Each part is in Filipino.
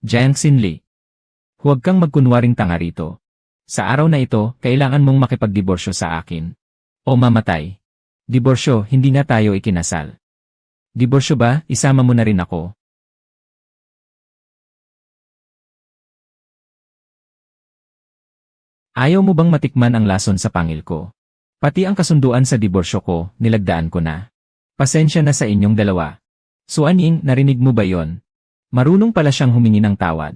Jiang Xinli. Huwag kang magkunwaring tanga rito. Sa araw na ito, kailangan mong makipagdiborsyo sa akin. O mamatay. Diborsyo, hindi na tayo ikinasal. Diborsyo ba, isama mo na rin ako. Ayaw mo bang matikman ang lason sa pangil ko? Pati ang kasunduan sa diborsyo ko, nilagdaan ko na. Pasensya na sa inyong dalawa. Suaning, narinig mo ba yon? Marunong pala siyang humingi ng tawad.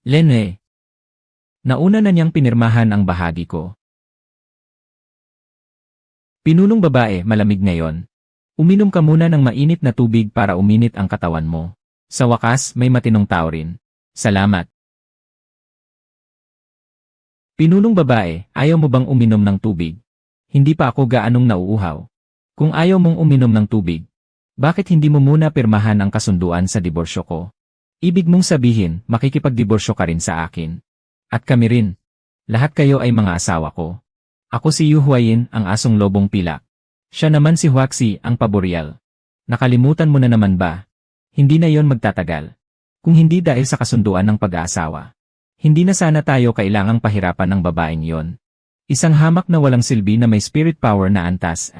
Lene. Nauna na niyang pinirmahan ang bahagi ko. Pinunong babae, malamig ngayon. Uminom ka muna ng mainit na tubig para uminit ang katawan mo. Sa wakas, may matinong tao rin. Salamat. Pinunong babae, ayaw mo bang uminom ng tubig? Hindi pa ako gaanong nauuhaw. Kung ayaw mong uminom ng tubig, bakit hindi mo muna pirmahan ang kasunduan sa diborsyo ko? Ibig mong sabihin, makikipagdiborsyo ka rin sa akin. At kami rin. Lahat kayo ay mga asawa ko. Ako si Yu Huayin, ang asong lobong pilak. Siya naman si Huaxi, ang paboreal. Nakalimutan mo na naman ba? Hindi na yon magtatagal. Kung hindi dahil sa kasunduan ng pag-aasawa. Hindi na sana tayo kailangang pahirapan ng babaeng yon. Isang hamak na walang silbi na may spirit power na antas.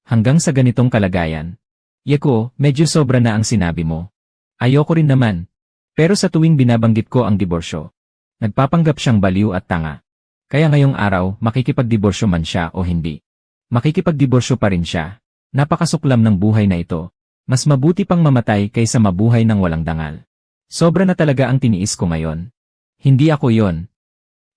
Hanggang sa ganitong kalagayan. Yeko, medyo sobra na ang sinabi mo. Ayoko rin naman. Pero sa tuwing binabanggit ko ang diborsyo, nagpapanggap siyang baliw at tanga. Kaya ngayong araw, makikipagdiborsyo man siya o hindi. Makikipagdiborsyo pa rin siya. Napakasuklam ng buhay na ito. Mas mabuti pang mamatay kaysa mabuhay ng walang dangal. Sobra na talaga ang tiniis ko ngayon. Hindi ako yon.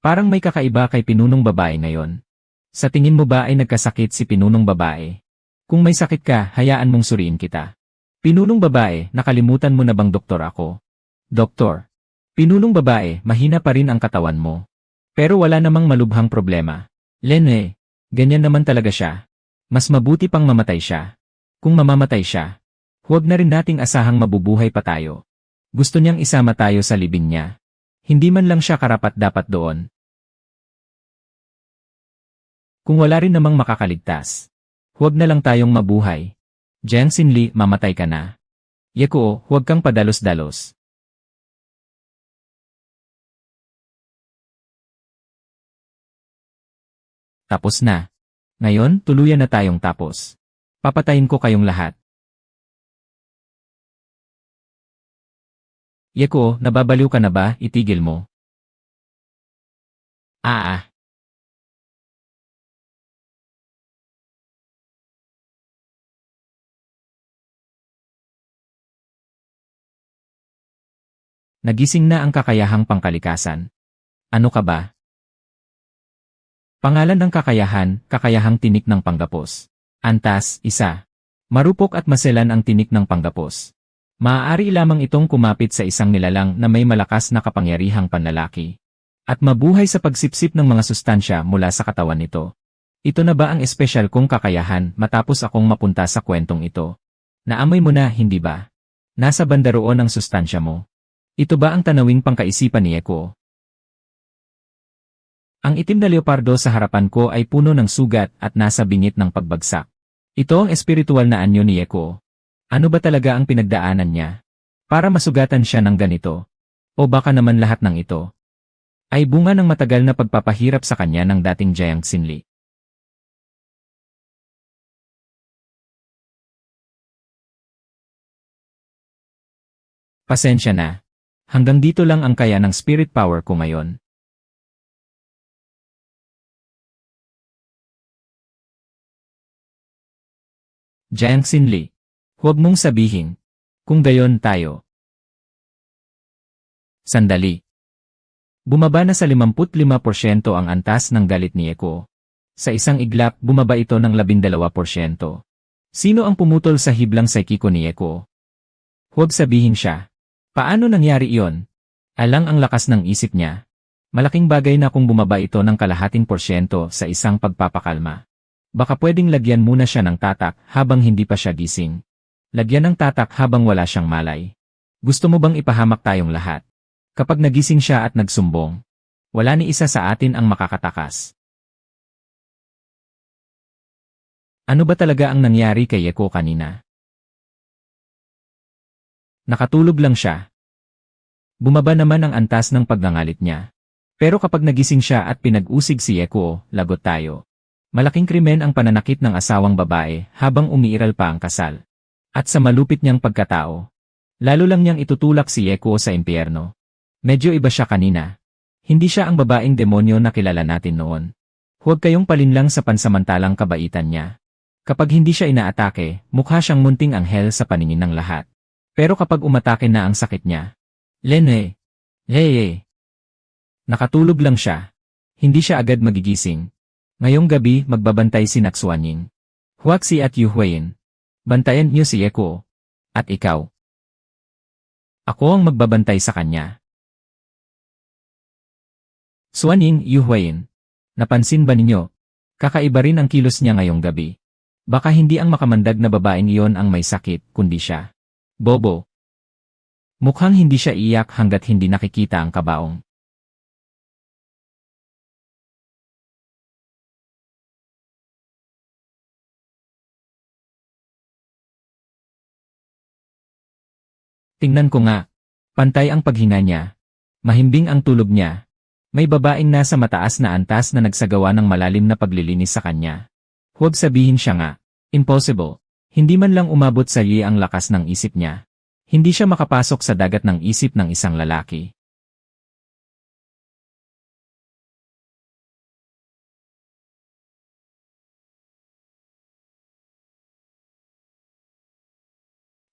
Parang may kakaiba kay pinunong babae ngayon. Sa tingin mo ba ay nagkasakit si pinunong babae? Kung may sakit ka, hayaan mong suriin kita. Pinunong babae, nakalimutan mo na bang doktor ako? Doktor. Pinunong babae, mahina pa rin ang katawan mo. Pero wala namang malubhang problema. Lene, ganyan naman talaga siya. Mas mabuti pang mamatay siya. Kung mamamatay siya, huwag na rin nating asahang mabubuhay pa tayo. Gusto niyang isama tayo sa libing niya. Hindi man lang siya karapat-dapat doon. Kung wala rin namang makakaligtas, huwag na lang tayong mabuhay. Jiang Xinli, mamatay ka na. Yeko, huwag kang padalos-dalos. Tapos na. Ngayon, tuluyan na tayong tapos. Papatayin ko kayong lahat. Yeko, nababaliw ka na ba? Itigil mo. Ah. Nagising na ang kakayahang pangkalikasan. Ano ka ba? Pangalan ng kakayahan, kakayahang tinik ng panggapos. Antas, 1. Marupok at maselan ang tinik ng panggapos. Maaari lamang itong kumapit sa isang nilalang na may malakas na kapangyarihang panlalaki. At mabuhay sa pagsipsip ng mga sustansya mula sa katawan nito. Ito na ba ang espesyal kong kakayahan matapos akong mapunta sa kwentong ito? Naamoy mo na, hindi ba? Nasa banda roon ang sustansya mo. Ito ba ang tanawing pangkaisipan ni Eko? Ang itim na leopardo sa harapan ko ay puno ng sugat at nasa bingit ng pagbagsak. Ito ang espiritual na anyo ni Eko. Ano ba talaga ang pinagdaanan niya? Para masugatan siya ng ganito? O baka naman lahat ng ito ay bunga ng matagal na pagpapahirap sa kanya ng dating Jiang Xinli. Pasensya na. Hanggang dito lang ang kaya ng spirit power ko ngayon. Jiang Xinli. Huwag mong sabihin. Kung gayon tayo. Sandali. Bumaba na sa 55% ang antas ng galit ni Eko. Sa isang iglap, bumaba ito ng 12%. Sino ang pumutol sa hiblang psychico ni Eko? Huwag sabihin siya. Paano nangyari iyon? Alang ang lakas ng isip niya. Malaking bagay na kung bumaba ito ng kalahating porsyento sa isang pagpapakalma. Baka pwedeng lagyan muna siya ng tatak habang hindi pa siya gising. Lagyan ng tatak habang wala siyang malay. Gusto mo bang ipahamak tayong lahat? Kapag nagising siya at nagsumbong, wala ni isa sa atin ang makakatakas. Ano ba talaga ang nangyari kay Eko kanina? Nakatulog lang siya. Bumaba naman ang antas ng pagngangalit niya. Pero kapag nagising siya at pinag-usig si Yekuo, lagot tayo. Malaking krimen ang pananakit ng asawang babae habang umiiral pa ang kasal. At sa malupit niyang pagkatao, lalo lang niyang itutulak si Yekuo sa impyerno. Medyo iba siya kanina. Hindi siya ang babaeng demonyo na kilala natin noon. Huwag kayong palinlang sa pansamantalang kabaitan niya. Kapag hindi siya inaatake, mukha siyang munting anghel sa paningin ng lahat. Pero kapag umatake na ang sakit niya, Lene, hey. Nakatulog lang siya. Hindi siya agad magigising. Ngayong gabi magbabantay si Naksuanying. Huaxi at Yuhuayin. Bantayan niyo si Yekuo. At ikaw. Ako ang magbabantay sa kanya. Suanying, Yuhuayin. Napansin ba ninyo? Kakaiba rin ang kilos niya ngayong gabi. Baka hindi ang makamandag na babaeng iyon ang may sakit, kundi siya. Bobo. Mukhang hindi siya iyak hanggat hindi nakikita ang kabaong. Tingnan ko nga. Pantay ang paghinga niya. Mahimbing ang tulog niya. May babaeng nasa mataas na antas na nagsagawa ng malalim na paglilinis sa kanya. Huwag sabihin siya nga. Impossible. Hindi man lang umabot sa iya ang lakas ng isip niya. Hindi siya makapasok sa dagat ng isip ng isang lalaki.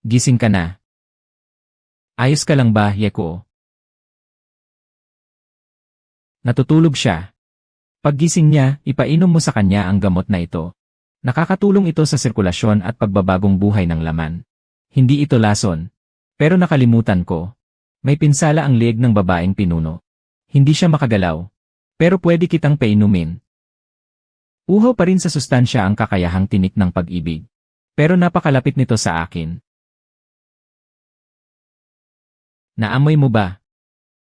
Gising ka na. Ayos ka lang ba, Yekuo? Natutulog siya. Paggising niya, ipainom mo sa kanya ang gamot na ito. Nakakatulong ito sa sirkulasyon at pagbabagong buhay ng laman. Hindi ito lason. Pero nakalimutan ko. May pinsala ang leeg ng babaeng pinuno. Hindi siya makagalaw. Pero pwede kitang painumin. Uhaw pa rin sa sustansya ang kakayahang tinik ng pag-ibig. Pero napakalapit nito sa akin. Naamoy mo ba?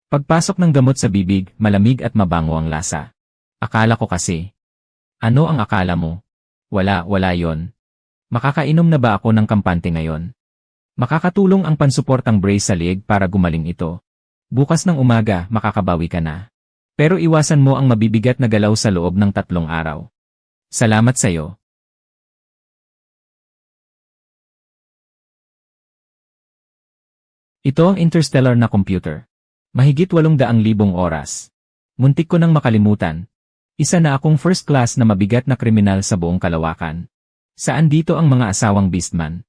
Pagpasok ng gamot sa bibig, malamig at mabango ang lasa. Akala ko kasi. Ano ang akala mo? Wala yon. Makakainom na ba ako ng kampante ngayon? Makakatulong ang pansuportang brace sa leeg para gumaling ito. Bukas ng umaga, makakabawi ka na. Pero iwasan mo ang mabibigat na galaw sa loob ng 3 araw. Salamat sa'yo. Ito ang interstellar na computer. Mahigit 800,000 oras. Muntik ko nang makalimutan. Isa na akong first class na mabigat na kriminal sa buong kalawakan. Saan dito ang mga asawang beastman?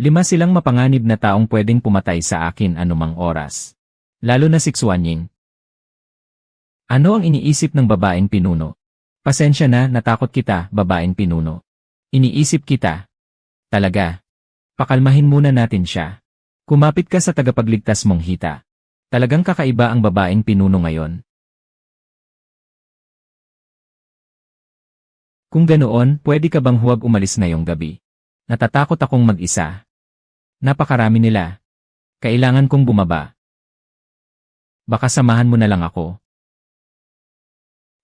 5 silang mapanganib na taong pwedeng pumatay sa akin anumang oras. Lalo na si Xuanying. Ano ang iniisip ng babaeng pinuno? Pasensya na, natakot kita, babaeng pinuno. Iniisip kita. Talaga. Pakalmahin muna natin siya. Kumapit ka sa tagapagligtas mong hita. Talagang kakaiba ang babaeng pinuno ngayon. Kung ganoon, pwede ka bang huwag umalis ngayong gabi? Natatakot akong mag-isa. Napakarami nila. Kailangan kong bumaba. Baka samahan mo na lang ako.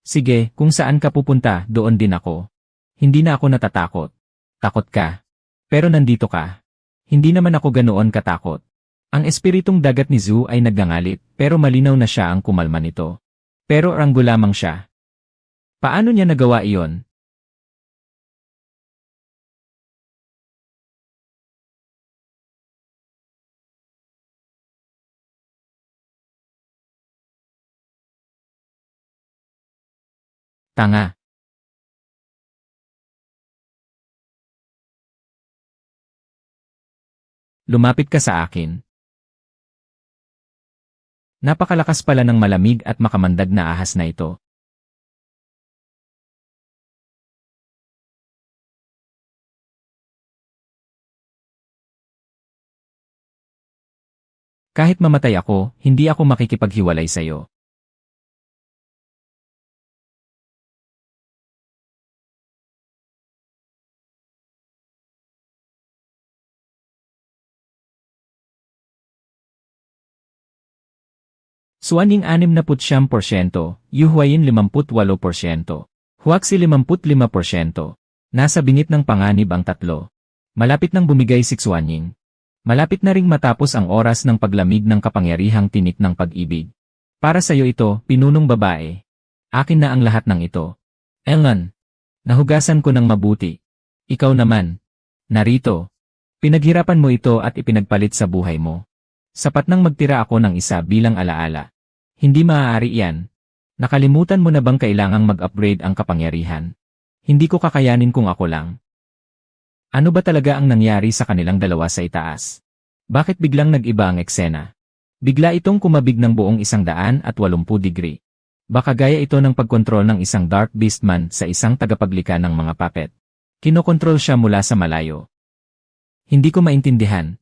Sige, kung saan ka pupunta, doon din ako. Hindi na ako natatakot. Takot ka. Pero nandito ka. Hindi naman ako ganoon katakot. Ang espiritong dagat ni Zhu ay nagngangalit, pero malinaw na siya ang kumalma nito. Pero ranggo lamang siya. Paano niya nagawa iyon? Tanga. Lumapit ka sa akin. Napakalakas pala ng malamig at makamandag na ahas na ito. Kahit mamatay ako, hindi ako makikipaghiwalay sa'yo. Suanying 69%, Yuhuayin 58%, Huaxi 55%. Nasa bingit ng panganib ang tatlo. Malapit nang bumigay si Xuanying. Malapit na ring matapos ang oras ng paglamig ng kapangyarihang tinik ng pag-ibig. Para sa'yo ito, pinunong babae. Akin na ang lahat ng ito. Ellen, nahugasan ko ng mabuti. Ikaw naman. Narito. Pinaghirapan mo ito at ipinagpalit sa buhay mo. Sapat nang magtira ako ng isa bilang alaala. Hindi maaari yan. Nakalimutan mo na bang kailangang mag-upgrade ang kapangyarihan? Hindi ko kakayanin kung ako lang. Ano ba talaga ang nangyari sa kanilang dalawa sa itaas? Bakit biglang nag-iba ang eksena? Bigla itong kumabig ng buong 180 degree. Baka gaya ito ng pagkontrol ng isang Dark Beastman sa isang tagapaglikha ng mga puppet. Kinokontrol siya mula sa malayo. Hindi ko maintindihan.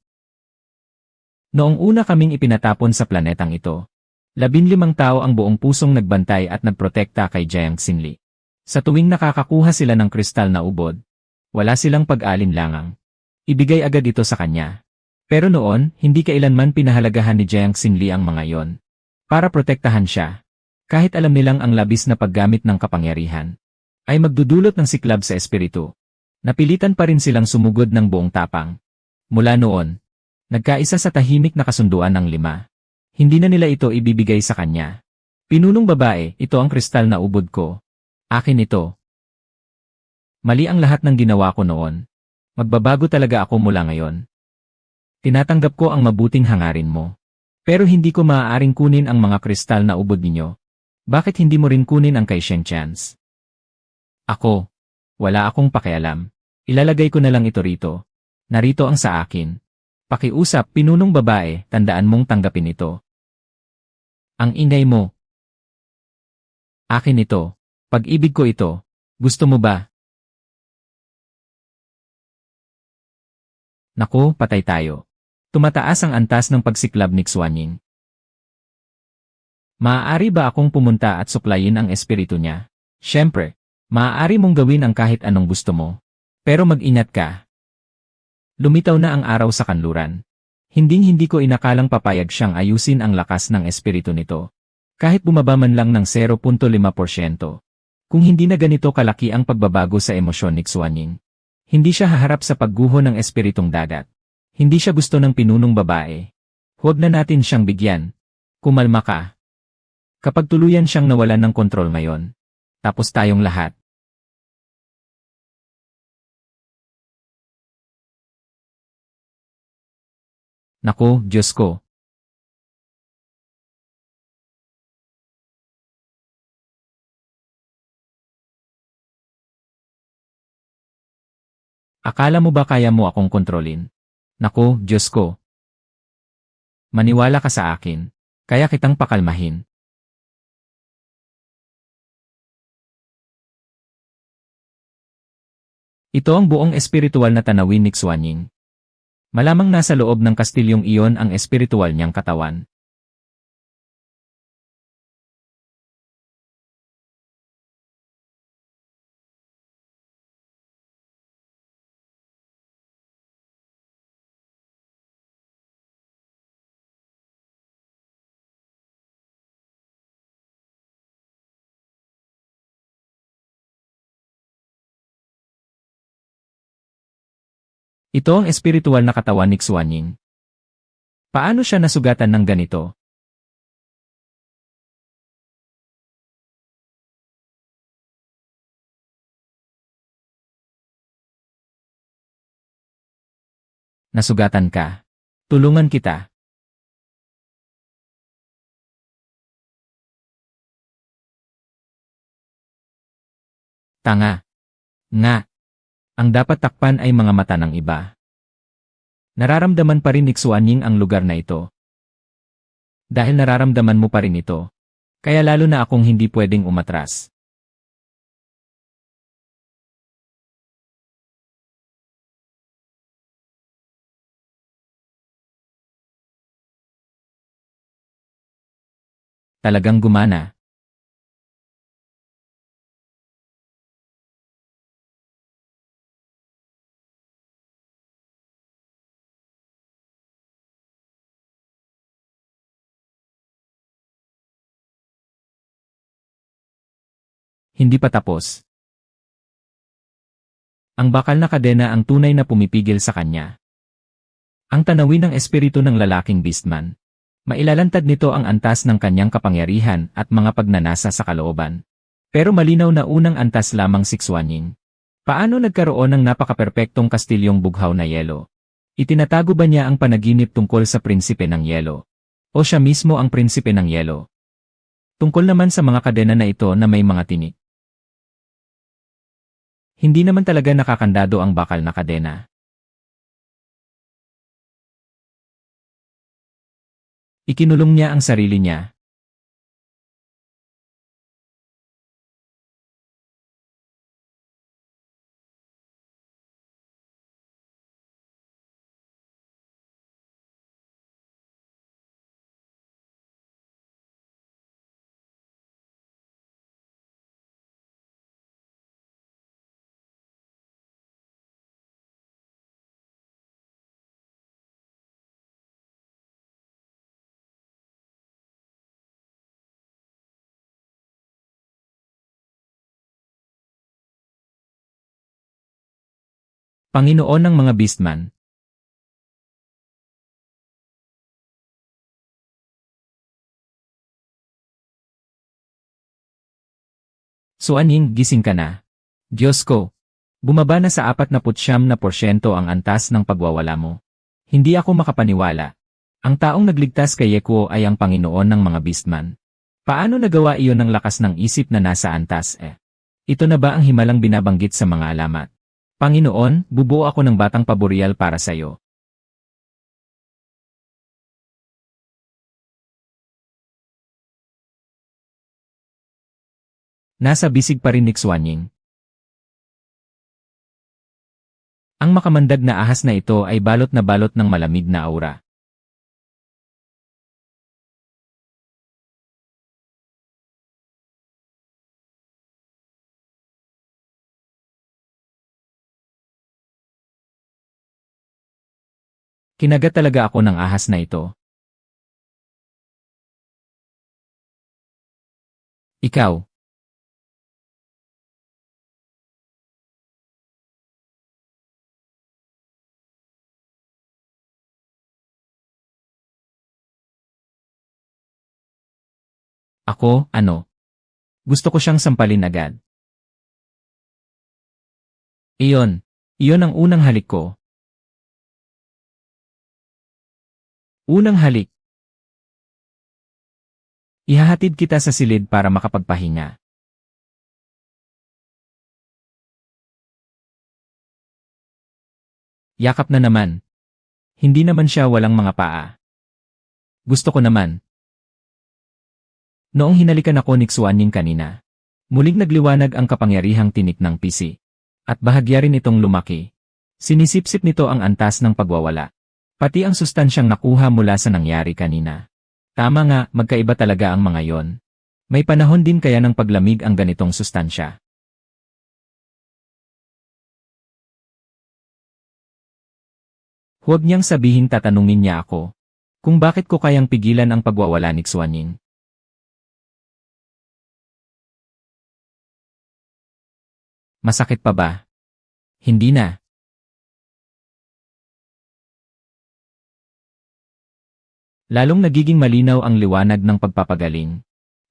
Noong una kaming ipinatapon sa planetang ito, 15 tao ang buong pusong nagbantay at nagprotekta kay Jiang Xinli. Sa tuwing nakakakuha sila ng kristal na ubod, wala silang pag-alinlangang. Ibigay agad ito sa kanya. Pero noon, hindi kailanman pinahalagahan ni Jiang Xinli ang mga yon. Para protektahan siya. Kahit alam nilang ang labis na paggamit ng kapangyarihan, ay magdudulot ng siklab sa espiritu. Napilitan pa rin silang sumugod ng buong tapang. Mula noon, nagkaisa sa tahimik na kasunduan ng 5. Hindi na nila ito ibibigay sa kanya. Pinunong babae, ito ang kristal na ubod ko. Akin ito. Mali ang lahat ng ginawa ko noon. Magbabago talaga ako mula ngayon. Tinatanggap ko ang mabuting hangarin mo. Pero hindi ko maaaring kunin ang mga kristal na ubod ninyo. Bakit hindi mo rin kunin ang kay Shen Chance? Ako. Wala akong pakialam. Ilalagay ko na lang ito rito. Narito ang sa akin. Pakiusap, pinunong babae, tandaan mong tanggapin ito. Ang ingay mo. Akin ito. Pag-ibig ko ito. Gusto mo ba? Naku, patay tayo. Tumataas ang antas ng pagsiklab ni Xuanying. Maaari ba akong pumunta at suklayin ang espiritu niya? Siyempre, maaari mong gawin ang kahit anong gusto mo. Pero mag-ingat ka. Lumitaw na ang araw sa kanluran. Hinding-hindi ko inakalang papayag siyang ayusin ang lakas ng espiritu nito. Kahit bumaba man lang ng 0.5%. Kung hindi na ganito kalaki ang pagbabago sa emosyon ni Xuanying, hindi siya haharap sa pagguho ng espiritong dagat. Hindi siya gusto ng pinunong babae. Huwag na natin siyang bigyan. Kumalma ka. Kapag tuluyan siyang nawalan ng kontrol ngayon, tapos tayong lahat. Naku, Diyos ko. Akala mo ba kaya mo akong kontrolin? Naku, Diyos ko. Maniwala ka sa akin. Kaya kitang pakalmahin. Ito ang buong espiritual na tanawin ni Xuanying. Malamang nasa loob ng kastilyong iyon ang espiritual niyang katawan. Ito ang espiritual na katawan ni Xuanying. Paano siya nasugatan ng ganito? Nasugatan ka. Tulungan kita. Tanga. Nga. Ang dapat takpan ay mga mata ng iba. Nararamdaman pa rin ni Xuanying ang lugar na ito. Dahil nararamdaman mo pa rin ito, kaya lalo na akong hindi pwedeng umatras. Talagang gumana. Hindi pa tapos. Ang bakal na kadena ang tunay na pumipigil sa kanya. Ang tanawin ng espiritu ng lalaking beastman. Mailalantad nito ang antas ng kanyang kapangyarihan at mga pagnanasa sa kalooban. Pero malinaw na unang antas lamang si Xuanying. Paano nagkaroon ng napakaperpektong kastilyong bughaw na yelo? Itinatago ba niya ang panaginip tungkol sa prinsipe ng yelo? O siya mismo ang prinsipe ng yelo? Tungkol naman sa mga kadena na ito na may mga tinik. Hindi naman talaga nakakandado ang bakal na kadena. Ikinulong niya ang sarili niya. Panginoon ng mga beastman. Xuanying, gising ka na. Diyos ko. Bumaba na sa 49% ang antas ng pagwawala mo. Hindi ako makapaniwala. Ang taong nagligtas kay Yekuo ay ang Panginoon ng mga beastman. Paano nagawa iyon ng lakas ng isip na nasa antas Ito na ba ang himalang binabanggit sa mga alamat? Panginoon, bubuo ako ng batang paboreal para sa iyo. Nasa bisig pa rin ni Xuanying. Ang makamandag na ahas na ito ay balot ng malamig na aura. Kinagat talaga ako ng ahas na ito. Ikaw. Ako, ano? Gusto ko siyang sampalin agad. Iyon. Iyon ang unang halik ko. Unang halik. Ihahatid kita sa silid para makapagpahinga. Yakap na naman. Hindi naman siya walang mga paa. Gusto ko naman. Noong hinalikan ako ni Xuanying kanina, muling nagliwanag ang kapangyarihang tinik ng PC. At bahagya rin itong lumaki. Sinisipsip nito ang antas ng pagwawala. Pati ang sustansyang nakuha mula sa nangyari kanina. Tama nga, magkaiba talaga ang mga yon. May panahon din kaya ng paglamig ang ganitong sustansya. Huwag niyang sabihin tatanungin niya ako. Kung bakit ko kayang pigilan ang pagwawala ni Xuanying. Masakit pa ba? Hindi na. Lalong nagiging malinaw ang liwanag ng pagpapagaling.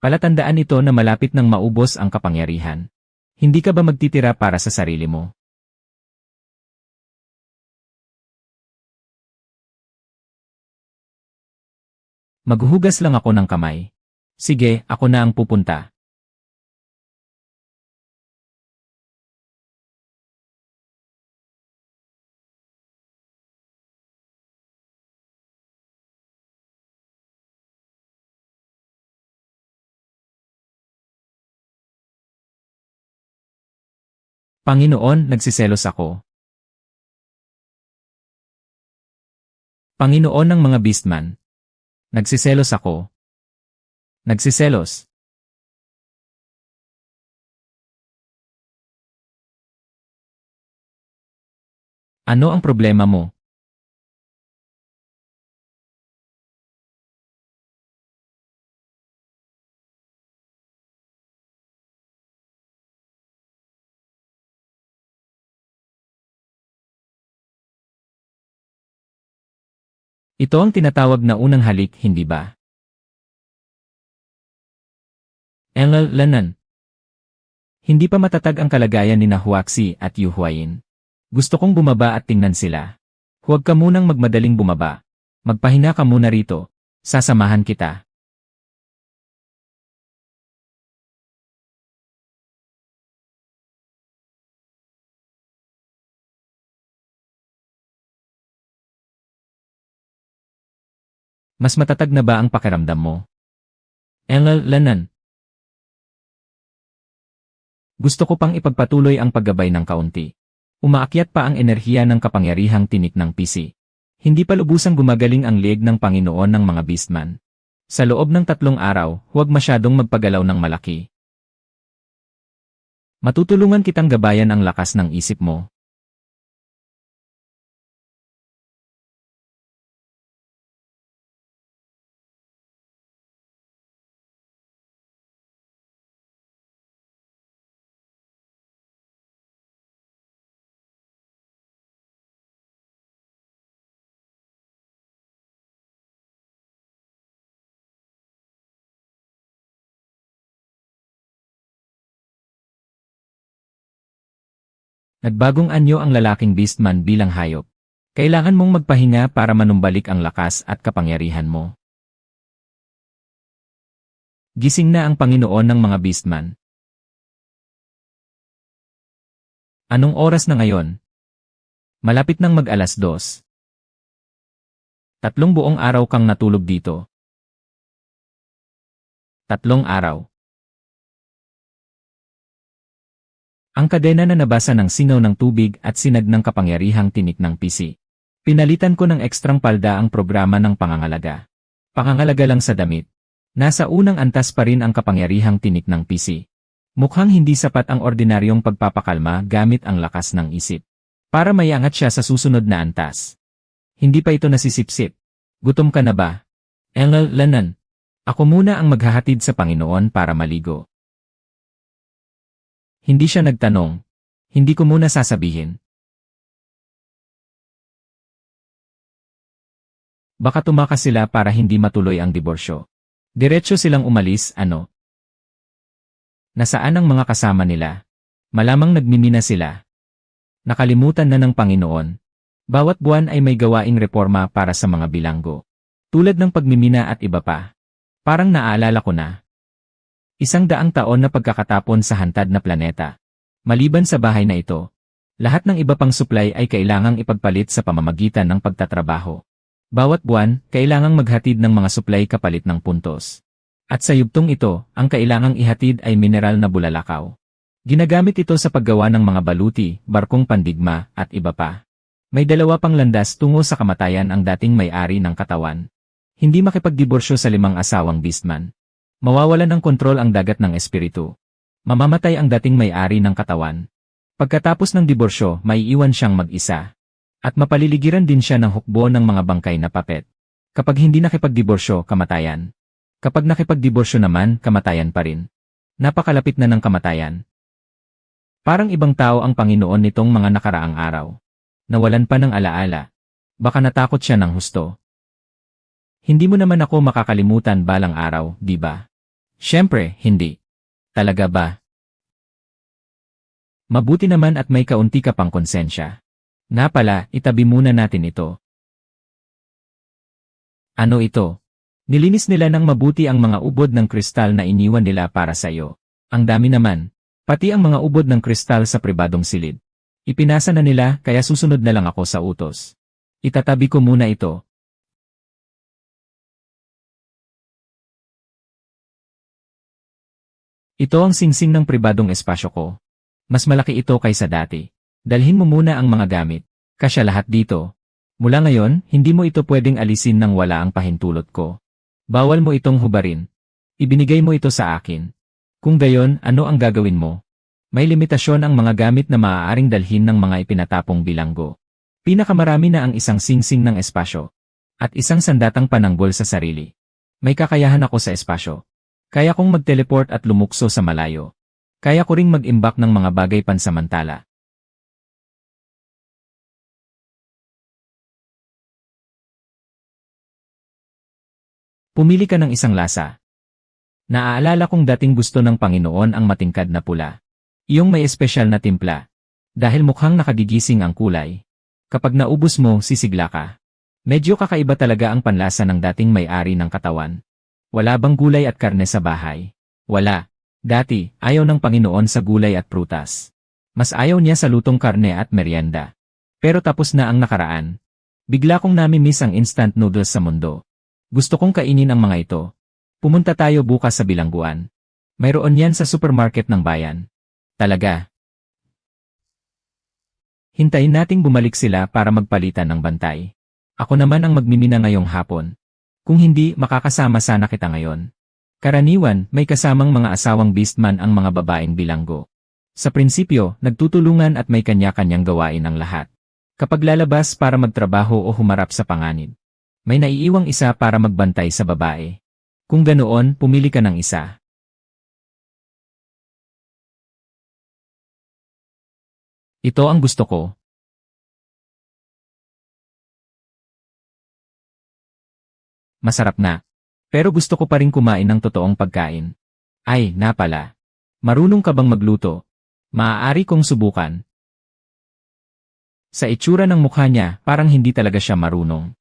Palatandaan ito na malapit nang maubos ang kapangyarihan. Hindi ka ba magtitira para sa sarili mo? Maghuhugas lang ako ng kamay. Sige, ako na ang pupunta. Panginoon, nagsiselos ako. Panginoon ng mga beastman. Nagsiselos ako. Nagsiselos. Ano ang problema mo? Ito ang tinatawag na unang halik, hindi ba? Lanan. Hindi pa matatag ang kalagayan ni Huaxi at Yu Huayin. Gusto kong bumaba at tingnan sila. Huwag ka munang magmadaling bumaba. Magpahinga ka muna rito. Sasamahan kita. Mas matatag na ba ang pakiramdam mo? Lanan. Gusto ko pang ipagpatuloy ang paggabay ng kaunti. Umaakyat pa ang enerhiya ng kapangyarihang tinik ng PC. Hindi pa lubusang gumagaling ang leeg ng Panginoon ng mga beastman. Sa loob ng 3 araw, huwag masyadong magpagalaw ng malaki. Matutulungan kitang gabayan ang lakas ng isip mo. Nagbagong anyo ang lalaking beastman bilang hayop. Kailangan mong magpahinga para manumbalik ang lakas at kapangyarihan mo. Gising na ang Panginoon ng mga beastman. Anong oras na ngayon? Malapit nang mag-alas 2. 3 buong araw kang natulog dito. 3 araw. Ang kadena na nabasa ng singaw ng tubig at sinag ng kapangyarihang tinik ng PC. Pinalitan ko ng ekstrang palda ang programa ng pangangalaga. Pangangalaga lang sa damit. Nasa unang antas pa rin ang kapangyarihang tinik ng PC. Mukhang hindi sapat ang ordinaryong pagpapakalma gamit ang lakas ng isip. Para maiangat siya sa susunod na antas. Hindi pa ito nasisipsip. Gutom ka na ba? Lanan. Ako muna ang maghahatid sa Panginoon para maligo. Hindi siya nagtanong. Hindi ko muna sasabihin. Baka tumakas sila para hindi matuloy ang diborsyo. Diretso silang umalis, ano? Nasaan ang mga kasama nila? Malamang nagmimina sila. Nakalimutan na ng Panginoon. Bawat buwan ay may gawaing reforma para sa mga bilanggo. Tulad ng pagmimina at iba pa. Parang naaalala ko na. 100 taon na pagkakatapon sa hantad na planeta. Maliban sa bahay na ito, lahat ng iba pang supply ay kailangang ipagpalit sa pamamagitan ng pagtatrabaho. Bawat buwan, kailangang maghatid ng mga supply kapalit ng puntos. At sa yugtong ito, ang kailangang ihatid ay mineral na bulalakaw. Ginagamit ito sa paggawa ng mga baluti, barkong pandigma, at iba pa. May 2 pang landas tungo sa kamatayan ang dating may-ari ng katawan. Hindi makipagdiborsyo sa 5 asawang beastman. Mawawalan ng kontrol ang dagat ng espiritu. Mamamatay ang dating may-ari ng katawan. Pagkatapos ng diborsyo, maiiwan siyang mag-isa. At mapaliligiran din siya ng hukbo ng mga bangkay na papet. Kapag hindi nakipagdiborsyo, kamatayan. Kapag nakipagdiborsyo naman, kamatayan pa rin. Napakalapit na ng kamatayan. Parang ibang tao ang Panginoon nitong mga nakaraang araw. Nawalan pa ng alaala. Baka natakot siya ng husto. Hindi mo naman ako makakalimutan balang araw, di ba? Siyempre, hindi. Talaga ba? Mabuti naman at may kaunti ka pang konsensya. Nga pala, itabi muna natin ito. Ano ito? Nilinis nila ng mabuti ang mga ubod ng kristal na iniwan nila para sa iyo. Ang dami naman. Pati ang mga ubod ng kristal sa pribadong silid. Ipinasa na nila kaya susunod na lang ako sa utos. Itatabi ko muna ito. Ito ang singsing ng pribadong espasyo ko. Mas malaki ito kaysa dati. Dalhin mo muna ang mga gamit. Kasya lahat dito. Mula ngayon, hindi mo ito pwedeng alisin nang wala ang pahintulot ko. Bawal mo itong hubarin. Ibinigay mo ito sa akin. Kung gayon, ano ang gagawin mo? May limitasyon ang mga gamit na maaaring dalhin ng mga ipinatapong bilanggo. Pinakamarami na ang isang singsing ng espasyo. At isang sandatang pananggol sa sarili. May kakayahan ako sa espasyo. Kaya kong mag-teleport at lumukso sa malayo. Kaya ko ring mag-imbak ng mga bagay pansamantala. Pumili ka ng isang lasa. Naaalala kong dating gusto ng Panginoon ang matingkad na pula. Iyong may espesyal na timpla. Dahil mukhang nakagigising ang kulay. Kapag naubos mo, sisigla ka. Medyo kakaiba talaga ang panlasa ng dating may-ari ng katawan. Wala bang gulay at karne sa bahay? Wala. Dati, ayaw ng Panginoon sa gulay at prutas. Mas ayaw niya sa lutong karne at merienda. Pero tapos na ang nakaraan. Bigla kong nami-miss ang instant noodles sa mundo. Gusto kong kainin ang mga ito. Pumunta tayo bukas sa bilangguan. Mayroon yan sa supermarket ng bayan. Talaga. Hintayin nating bumalik sila para magpalitan ng bantay. Ako naman ang magmimina ngayong hapon. Kung hindi, makakasama sana kita ngayon. Karaniwan, may kasamang mga asawang beastman ang mga babaeng bilanggo. Sa prinsipyo, nagtutulungan at may kanya-kanyang gawain ang lahat. Kapag lalabas para magtrabaho o humarap sa panganib, may naiiwang isa para magbantay sa babae. Kung ganoon, pumili ka ng isa. Ito ang gusto ko. Masarap na. Pero gusto ko pa rin kumain ng totoong pagkain. Ay, napala. Marunong ka bang magluto? Maaari kong subukan. Sa itsura ng mukha niya, parang hindi talaga siya marunong.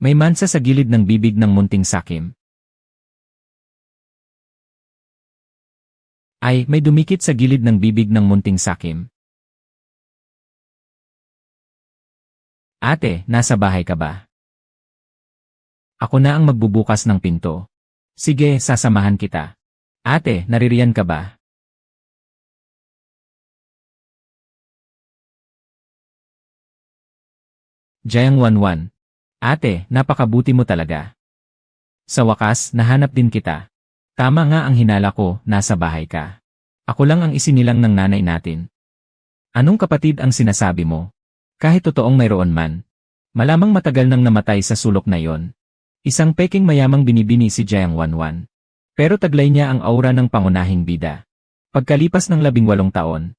May mansa sa gilid ng bibig ng munting sakim. Ay, may dumikit sa gilid ng bibig ng munting sakim. Ate, nasa bahay ka ba? Ako na ang magbubukas ng pinto. Sige, sasamahan kita. Ate, naririyan ka ba? Jayang Wanwan. Ate, napakabuti mo talaga. Sa wakas, nahanap din kita. Tama nga ang hinala ko, nasa bahay ka. Ako lang ang isinilang ng nanay natin. Anong kapatid ang sinasabi mo? Kahit totoong mayroon man. Malamang matagal nang namatay sa sulok na yon. Isang peking mayamang binibini si Jayang Wanwan. Pero taglay niya ang aura ng pangunahing bida. Pagkalipas ng 18 taon,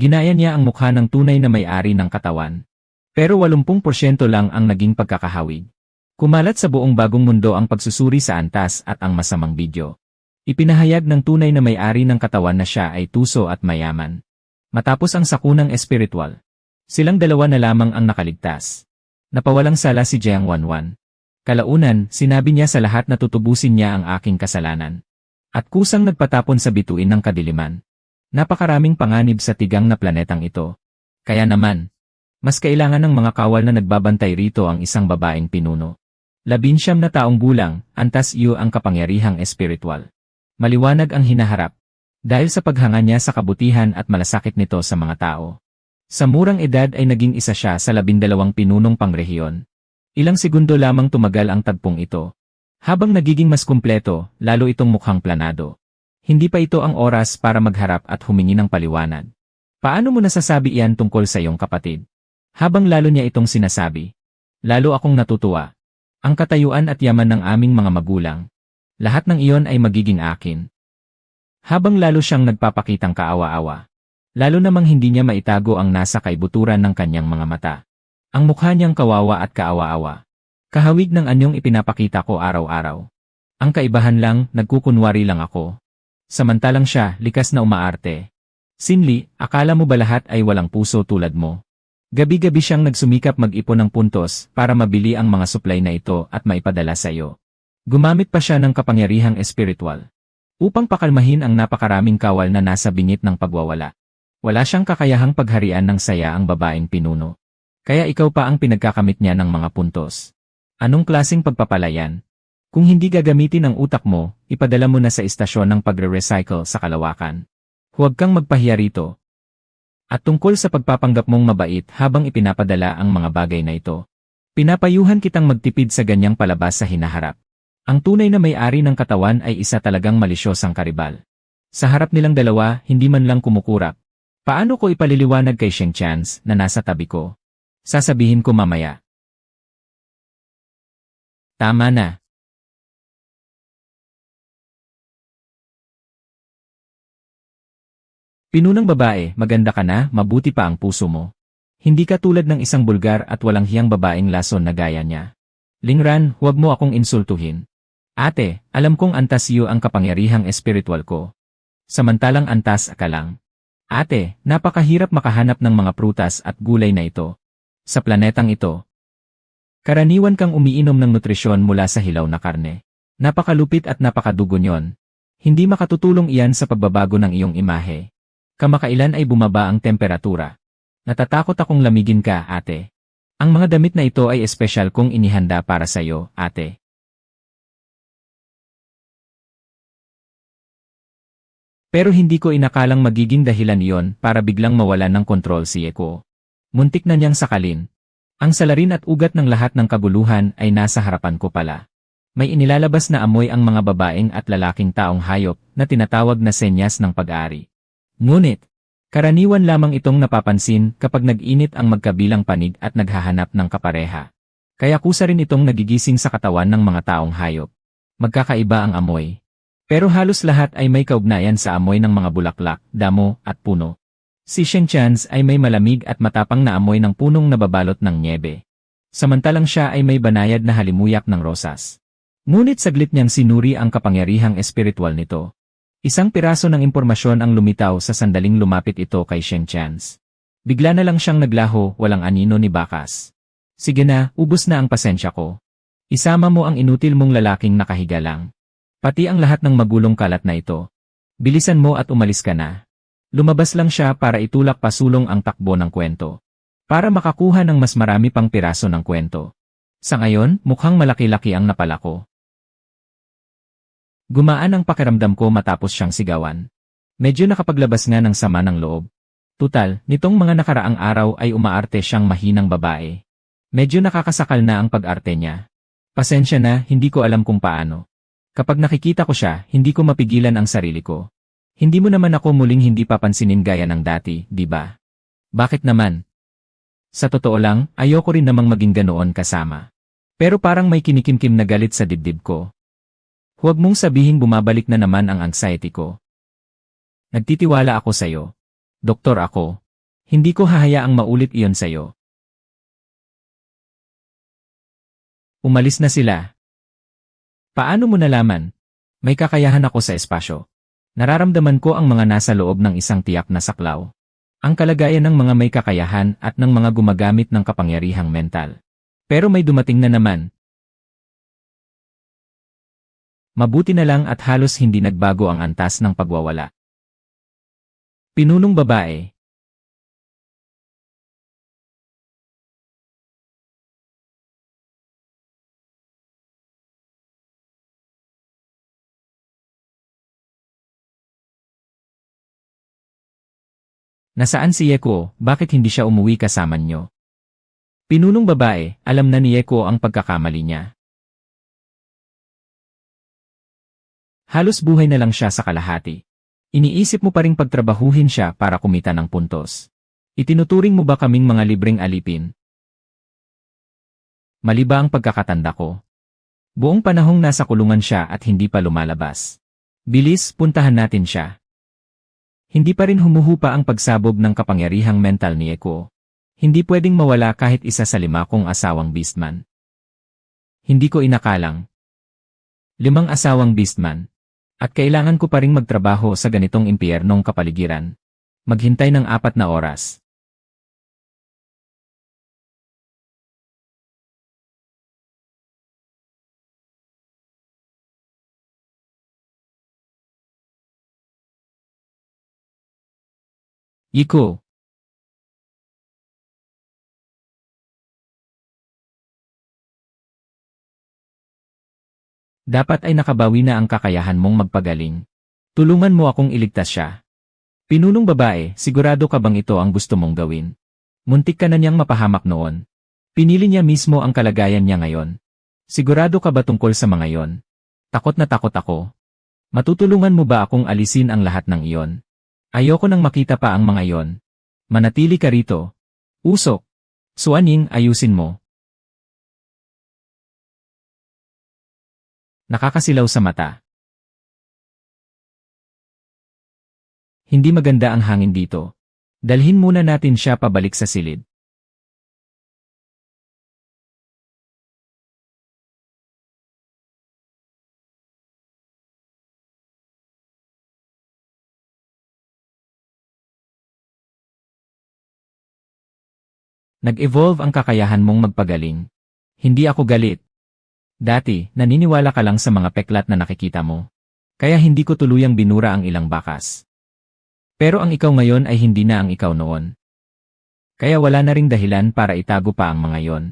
ginaya niya ang mukha ng tunay na may-ari ng katawan. Pero 80% lang ang naging pagkakahawig. Kumalat sa buong bagong mundo ang pagsusuri sa antas at ang masamang video. Ipinahayag ng tunay na may-ari ng katawan na siya ay tuso at mayaman. Matapos ang sakunang espiritual, silang dalawa na lamang ang nakaligtas. Napawalang sala si Jayang Wanwan. Kalaunan, sinabi niya sa lahat na tutubusin niya ang aking kasalanan. At kusang nagpatapon sa bituin ng kadiliman. Napakaraming panganib sa tigang na planetang ito. Kaya naman, mas kailangan ng mga kawal na nagbabantay rito ang isang babaeng pinuno. 19 na taong gulang, antas iyo ang kapangyarihang espiritual. Maliwanag ang hinaharap. Dahil sa paghanga niya sa kabutihan at malasakit nito sa mga tao. Sa murang edad ay naging isa siya sa 12 pinunong pangrehiyon. Ilang segundo lamang tumagal ang tagpong ito. Habang nagiging mas kumpleto, lalo itong mukhang planado. Hindi pa ito ang oras para magharap at humingi ng paliwanag. Paano mo nasasabi iyan tungkol sa iyong kapatid? Habang lalo niya itong sinasabi, lalo akong natutuwa. Ang katayuan at yaman ng aming mga magulang. Lahat ng iyon ay magiging akin. Habang lalo siyang nagpapakitang kaawa-awa. Lalo namang hindi niya maitago ang nasa kaibuturan ng kanyang mga mata. Ang mukha niyang kawawa at kaawa-awa. Kahawig ng anyong ipinapakita ko araw-araw. Ang kaibahan lang, nagkukunwari lang ako. Samantalang siya, likas na umaarte. Sinli, akala mo ba lahat ay walang puso tulad mo? Gabi-gabi siyang nagsumikap mag-ipon ng puntos para mabili ang mga supply na ito at maipadala sa iyo. Gumamit pa siya ng kapangyarihang espiritual. Upang pakalmahin ang napakaraming kawal na nasa bingit ng pagwawala. Wala siyang kakayahang pagharian ng saya ang babaeng pinuno. Kaya ikaw pa ang pinagkakamit niya ng mga puntos. Anong klaseng pagpapalayan? Kung hindi gagamitin ang utak mo, ipadala mo na sa istasyon ng pagre-recycle sa Kalawakan. Huwag kang magpahiya rito. At tungkol sa pagpapanggap mong mabait habang ipinapadala ang mga bagay na ito, pinapayuhan kitang magtipid sa ganyang palabas sa hinaharap. Ang tunay na may-ari ng katawan ay isa talagang malisyosang karibal. Sa harap nilang dalawa, hindi man lang kumukurap. Paano ko ipaliliwanag kay Sheng Chance na nasa tabi ko? Sasabihin ko mamaya. Tama na. Pinunang babae, maganda ka na, mabuti pa ang puso mo. Hindi ka tulad ng isang bulgar at walang hiyang babaeng lason na gaya niya. Lingran, huwag mo akong insultuhin. Ate, alam kong antas iyo ang kapangyarihang espiritual ko. Samantalang antas ka lang. Ate, napakahirap makahanap ng mga prutas at gulay na ito. Sa planetang ito, karaniwan kang umiinom ng nutrisyon mula sa hilaw na karne. Napakalupit at napakadugo niyon. Hindi makatutulong iyan sa pagbabago ng iyong imahe. Kamakailan ay bumaba ang temperatura. Natatakot akong lamigin ka, ate. Ang mga damit na ito ay espesyal kong inihanda para sa iyo, ate. Pero hindi ko inakalang magiging dahilan iyon para biglang mawalan ng kontrol si Eko. Muntik na niyang sakalin. Ang salarin at ugat ng lahat ng kaguluhan ay nasa harapan ko pala. May inilalabas na amoy ang mga babaeng at lalaking taong hayop na tinatawag na senyas ng pag-aari. Ngunit, karaniwan lamang itong napapansin kapag nag-init ang magkabilang panig at naghahanap ng kapareha. Kaya kusa rin itong nagigising sa katawan ng mga taong hayop. Magkakaiba ang amoy. Pero halos lahat ay may kaugnayan sa amoy ng mga bulaklak, damo, at puno. Si Sheng Chans ay may malamig at matapang na amoy ng punong nababalot ng nyebe. Samantalang siya ay may banayad na halimuyak ng rosas. Ngunit saglit niyang sinuri ang kapangyarihang espiritual nito. Isang piraso ng impormasyon ang lumitaw sa sandaling lumapit ito kay Sheng Chans. Bigla na lang siyang naglaho, walang anino ni Bakas. Sige na, ubos na ang pasensya ko. Isama mo ang inutil mong lalaking nakahiga lang. Pati ang lahat ng magulong kalat na ito. Bilisan mo at umalis ka na. Lumabas lang siya para itulak pasulong ang takbo ng kwento. Para makakuha ng mas marami pang piraso ng kwento. Sa ngayon, mukhang malaki-laki ang napala ko. Gumaan ang pakiramdam ko matapos siyang sigawan. Medyo nakapaglabas nga ng sama ng loob. Tutal, nitong mga nakaraang araw ay umaarte siyang mahinang babae. Medyo nakakasakal na ang pag-arte niya. Pasensya na, hindi ko alam kung paano. Kapag nakikita ko siya, hindi ko mapigilan ang sarili ko. Hindi mo naman ako muling hindi papansinin gaya ng dati, di ba? Bakit naman? Sa totoo lang, ayoko rin namang maging ganoon kasama. Pero parang may kinikimkim na galit sa dibdib ko. Huwag mong sabihin bumabalik na naman ang anxiety ko. Nagtitiwala ako sa'yo. Doktor ako. Hindi ko hahayaang maulit iyon sa'yo. Umalis na sila. Paano mo nalaman? May kakayahan ako sa espasyo. Nararamdaman ko ang mga nasa loob ng isang tiyak na saklaw. Ang kalagayan ng mga may kakayahan at ng mga gumagamit ng kapangyarihang mental. Pero may dumating na naman. Mabuti na lang at halos hindi nagbago ang antas ng pagwawala. Pinunong babae. Nasaan si Yeko, bakit hindi siya umuwi kasama niyo? Pinunong babae, alam na ni Yeko ang pagkakamali niya. Halos buhay na lang siya sa kalahati. Iniisip mo pa ring pagtrabahuhin siya para kumita ng puntos. Itinuturing mo ba kaming mga libreng alipin? Mali ba ang pagkakatanda ko? Buong panahong nasa kulungan siya at hindi pa lumalabas. Bilis, puntahan natin siya. Hindi pa rin humuhupa ang pagsabog ng kapangyarihang mental ni Eko. Hindi pwedeng mawala kahit isa sa 5 kong asawang beastman. Hindi ko inakalang. 5 asawang beastman. At kailangan ko pa ring magtrabaho sa ganitong impyernong kapaligiran. Maghintay ng 4 na oras. Iko. Dapat ay nakabawi na ang kakayahan mong magpagaling. Tulungan mo akong iligtas siya. Pinunong babae, sigurado ka bang ito ang gusto mong gawin? Muntik ka na niyang mapahamak noon. Pinili niya mismo ang kalagayan niya ngayon. Sigurado ka ba tungkol sa mga yon? Takot na takot ako. Matutulungan mo ba akong alisin ang lahat ng iyon? Ayoko nang makita pa ang mga yon. Manatili ka rito. Usok. Suaning, ayusin mo. Nakakasilaw sa mata. Hindi maganda ang hangin dito. Dalhin muna natin siya pabalik sa silid. Nag-evolve ang kakayahan mong magpagaling. Hindi ako galit. Dati, naniniwala ka lang sa mga peklat na nakikita mo. Kaya hindi ko tuluyang binura ang ilang bakas. Pero ang ikaw ngayon ay hindi na ang ikaw noon. Kaya wala na ring dahilan para itago pa ang mga yon.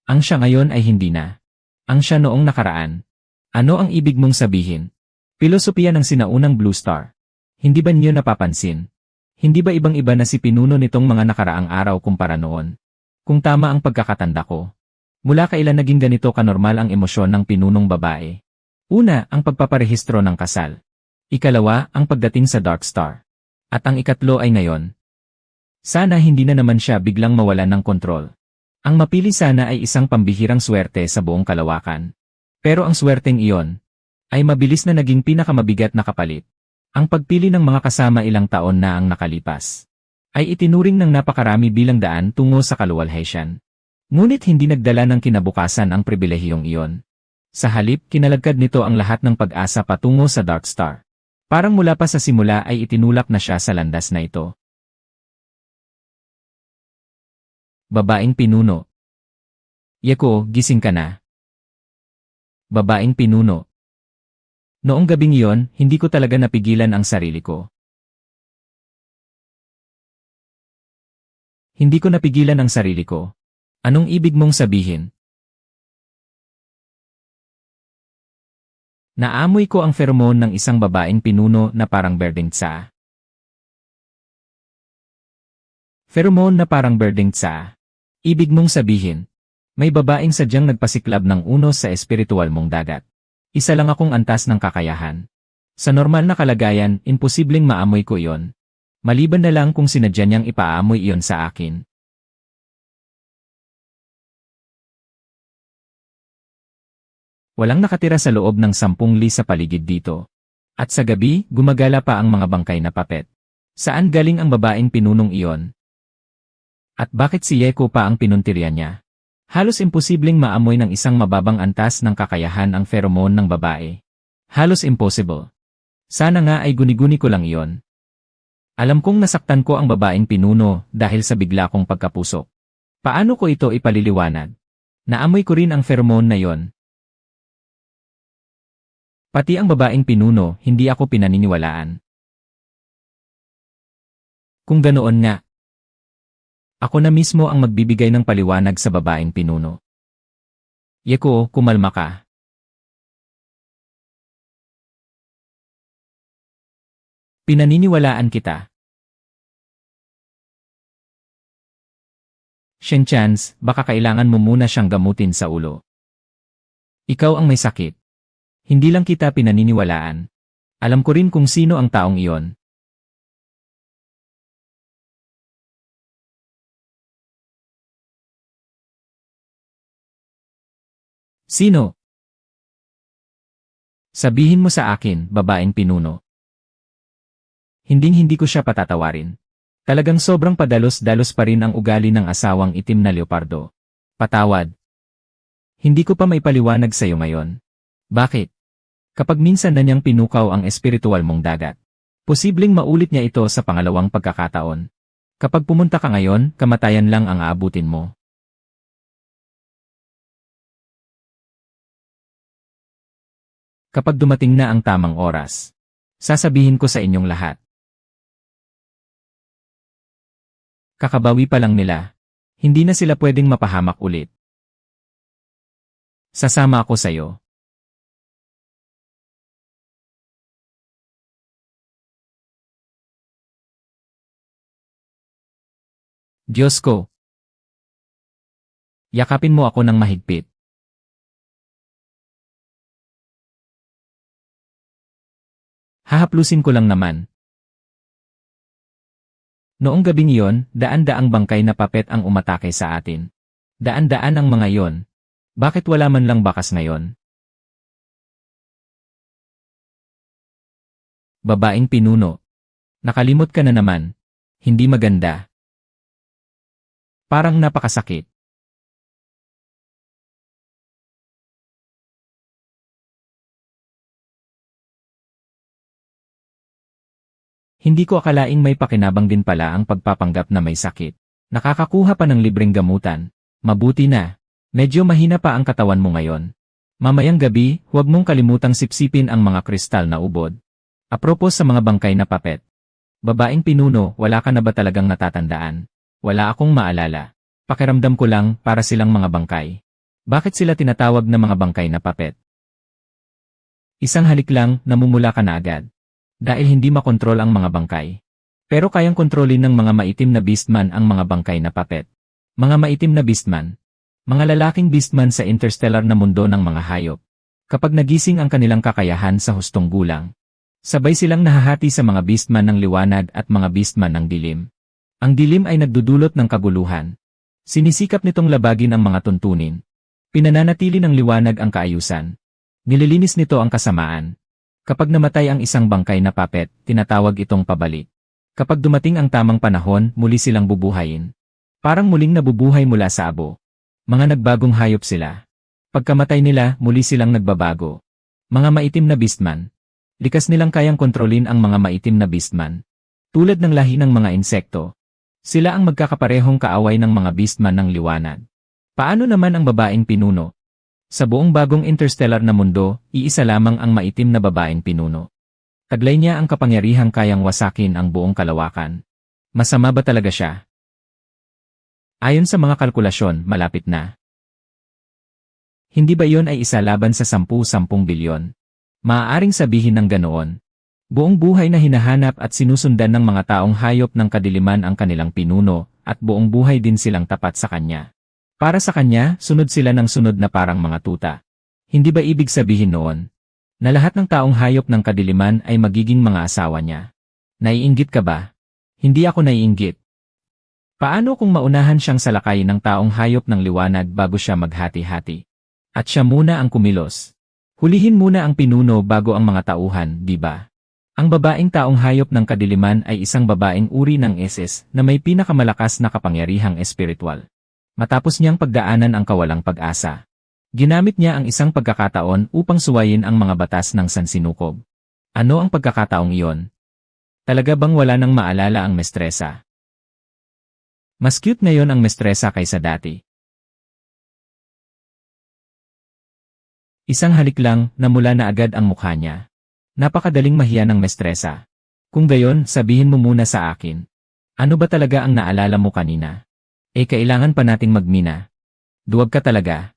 Ang siya ngayon ay hindi na. Ang siya noong nakaraan. Ano ang ibig mong sabihin? Pilosopiya ng sinaunang Blue Star. Hindi ba niyo napapansin? Hindi ba ibang-iba na si pinuno nitong mga nakaraang araw kumpara noon? Kung tama ang pagkakatanda ko. Mula kailan naging ganito kanormal ang emosyon ng pinunong babae? Una, ang pagpaparehistro ng kasal. Ikalawa, ang pagdating sa Dark Star. At ang ikatlo ay ngayon. Sana hindi na naman siya biglang mawalan ng kontrol. Ang mapili sana ay isang pambihirang swerte sa buong kalawakan. Pero ang swerteng iyon ay mabilis na naging pinakamabigat na kapalit. Ang pagpili ng mga kasama ilang taon na ang nakalipas ay itinuring ng napakarami bilang daan tungo sa kaluwalhatian. Ngunit hindi nagdala ng kinabukasan ang pribilehiyong iyon. Sa halip, kinalagkad nito ang lahat ng pag-asa patungo sa Dark Star. Parang mula pa sa simula ay itinulak na siya sa landas na ito. Babaeng pinuno. Yeko, gising ka na. Babaeng pinuno. Noong gabing iyon, hindi ko talaga napigilan ang sarili ko. Hindi ko napigilan ang sarili ko. Anong ibig mong sabihin? Naamoy ko ang pheromone ng isang babaeng pinuno na parang birding tsa. Pheromone na parang birding tsa. Ibig mong sabihin, may babaeng sadyang nagpasiklab ng unos sa espiritual mong dagat. Isa lang akong antas ng kakayahan. Sa normal na kalagayan, imposibleng maamoy ko iyon. Maliban na lang kung sinadya niyang ipaamoy iyon sa akin. Walang nakatira sa loob ng 10 li sa paligid dito. At sa gabi, gumagala pa ang mga bangkay na papet. Saan galing ang babaeng pinunong iyon? At bakit si Yeko pa ang pinuntirya niya? Halos imposibleng maamoy ng isang mababang antas ng kakayahan ang pheromone ng babae. Halos impossible. Sana nga ay guni-guni ko lang iyon. Alam kong nasaktan ko ang babaeng pinuno dahil sa bigla kong pagkapusok. Paano ko ito ipaliliwanag? Naamoy ko rin ang pheromone na yon. Pati ang babaeng pinuno, hindi ako pinaniniwalaan. Kung ganoon nga, ako na mismo ang magbibigay ng paliwanag sa babaeng pinuno. Yeko, kumalma ka. Pinaniniwalaan kita. Shenchans, baka kailangan mo muna siyang gamutin sa ulo. Ikaw ang may sakit. Hindi lang kita pinaniniwalaan. Alam ko rin kung sino ang taong iyon. Sino? Sabihin mo sa akin, babaeng pinuno. Hinding-hindi ko siya patatawarin. Talagang sobrang padalos-dalos pa rin ang ugali ng asawang itim na leopardo. Patawad. Hindi ko pa maipaliwanag sa iyo ngayon. Bakit? Kapag minsan na niyang pinukaw ang espiritual mong dagat, posibleng maulit niya ito sa pangalawang pagkakataon. Kapag pumunta ka ngayon, kamatayan lang ang aabutin mo. Kapag dumating na ang tamang oras, sasabihin ko sa inyong lahat. Kakabawi pa lang nila. Hindi na sila pwedeng mapahamak ulit. Sasama ako sa iyo. Diyos ko. Yakapin mo ako ng mahigpit. Hahaplusin ko lang naman. Noong gabing iyon, daan-daang bangkay na papet ang umatake sa atin. Daan-daan ang mga iyon. Bakit wala man lang bakas ngayon? Babaeng pinuno. Nakalimot ka na naman. Hindi maganda. Parang napakasakit. Hindi ko akalaing may pakinabang din pala ang pagpapanggap na may sakit. Nakakakuha pa ng libreng gamutan. Mabuti na. Medyo mahina pa ang katawan mo ngayon. Mamayang gabi, huwag mong kalimutang sipsipin ang mga kristal na ubod. Apropos sa mga bangkay na papet. Babaeng pinuno, wala ka na ba talagang natatandaan? Wala akong maalala. Pakiramdam ko lang, para silang mga bangkay. Bakit sila tinatawag na mga bangkay na papet? Isang halik lang, namumula ka na agad. Dahil hindi makontrol ang mga bangkay. Pero kayang kontrolin ng mga maitim na beastman ang mga bangkay na papet. Mga maitim na beastman. Mga lalaking beastman sa interstellar na mundo ng mga hayop. Kapag nagising ang kanilang kakayahan sa hustong gulang, sabay silang nahahati sa mga beastman ng liwanag at mga beastman ng dilim. Ang dilim ay nagdudulot ng kaguluhan. Sinisikap nitong labagin ang mga tuntunin. Pinananatili ng liwanag ang kaayusan. Nililinis nito ang kasamaan. Kapag namatay ang isang bangkay na papet, tinatawag itong pabalik. Kapag dumating ang tamang panahon, muli silang bubuhayin. Parang muling nabubuhay mula sa abo. Mga nagbagong hayop sila. Pagkamatay nila, muli silang nagbabago. Mga maitim na beastman. Likas nilang kayang kontrolin ang mga maitim na beastman. Tulad ng lahi ng mga insekto. Sila ang magkakaparehong kaaway ng mga beastman ng liwanag. Paano naman ang babaeng pinuno? Sa buong bagong interstellar na mundo, iisa lamang ang maitim na babaeng pinuno. Taglay niya ang kapangyarihang kayang wasakin ang buong kalawakan. Masama ba talaga siya? Ayon sa mga kalkulasyon, malapit na. Hindi ba yon ay isa laban sa 10 bilyon? Maaaring sabihin ng ganoon. Buong buhay na hinahanap at sinusundan ng mga taong hayop ng kadiliman ang kanilang pinuno, at buong buhay din silang tapat sa kanya. Para sa kanya, sunod sila ng sunod na parang mga tuta. Hindi ba ibig sabihin noon na lahat ng taong hayop ng kadiliman ay magiging mga asawa niya? Naiinggit ka ba? Hindi ako naiinggit. Paano kung maunahan siyang salakayin ng taong hayop ng liwanag bago siya maghati-hati? At siya muna ang kumilos. Hulihin muna ang pinuno bago ang mga tauhan, di ba? Ang babaeng taong hayop ng kadiliman ay isang babaeng uri ng SS na may pinakamalakas na kapangyarihang espiritual. Matapos niyang pagdaanan ang kawalang pag-asa, ginamit niya ang isang pagkakataon upang suwayin ang mga batas ng sansinukob. Ano ang pagkakataong iyon? Talaga bang wala nang maalala ang mestresa? Mas cute ngayon ang mestresa kaysa dati. Isang halik lang, namula na agad ang mukha niya. Napakadaling mahiya ng mestresa. Kung gayon, sabihin mo muna sa akin. Ano ba talaga ang naalala mo kanina? Kailangan pa nating magmina. Duwag ka talaga.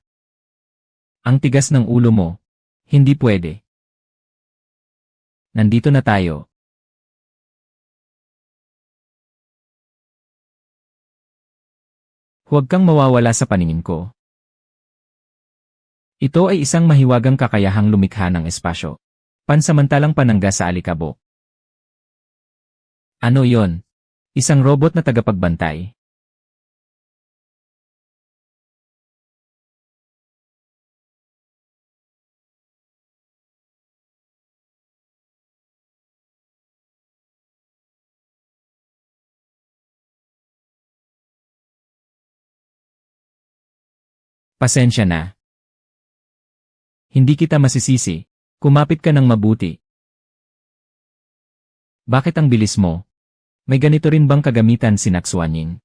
Ang tigas ng ulo mo. Hindi pwede. Nandito na tayo. Huwag kang mawawala sa paningin ko. Ito ay isang mahiwagang kakayahang lumikha ng espasyo. Pansamantalang panangga sa alikabok. Ano yon? Isang robot na tagapagbantay. Pasensya na. Hindi kita masisisi. Kumapit ka ng mabuti. Bakit ang bilis mo? May ganito rin bang kagamitan si Naxuanying?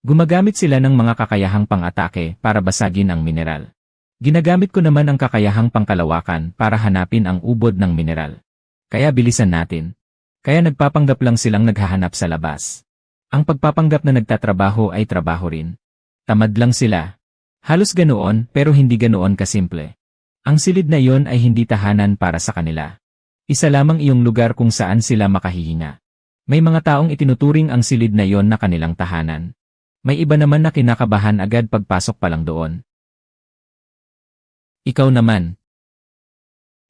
Gumagamit sila ng mga kakayahang pang-atake para basagin ang mineral. Ginagamit ko naman ang kakayahang pangkalawakan para hanapin ang ubod ng mineral. Kaya bilisan natin. Kaya nagpapanggap lang silang naghahanap sa labas. Ang pagpapanggap na nagtatrabaho ay trabaho rin. Tamad lang sila. Halos ganoon pero hindi ganoon kasimple. Ang silid na iyon ay hindi tahanan para sa kanila. Isa lamang iyong lugar kung saan sila makahihinga. May mga taong itinuturing ang silid na iyon na kanilang tahanan. May iba naman na kinakabahan agad pagpasok pa lang doon. Ikaw naman.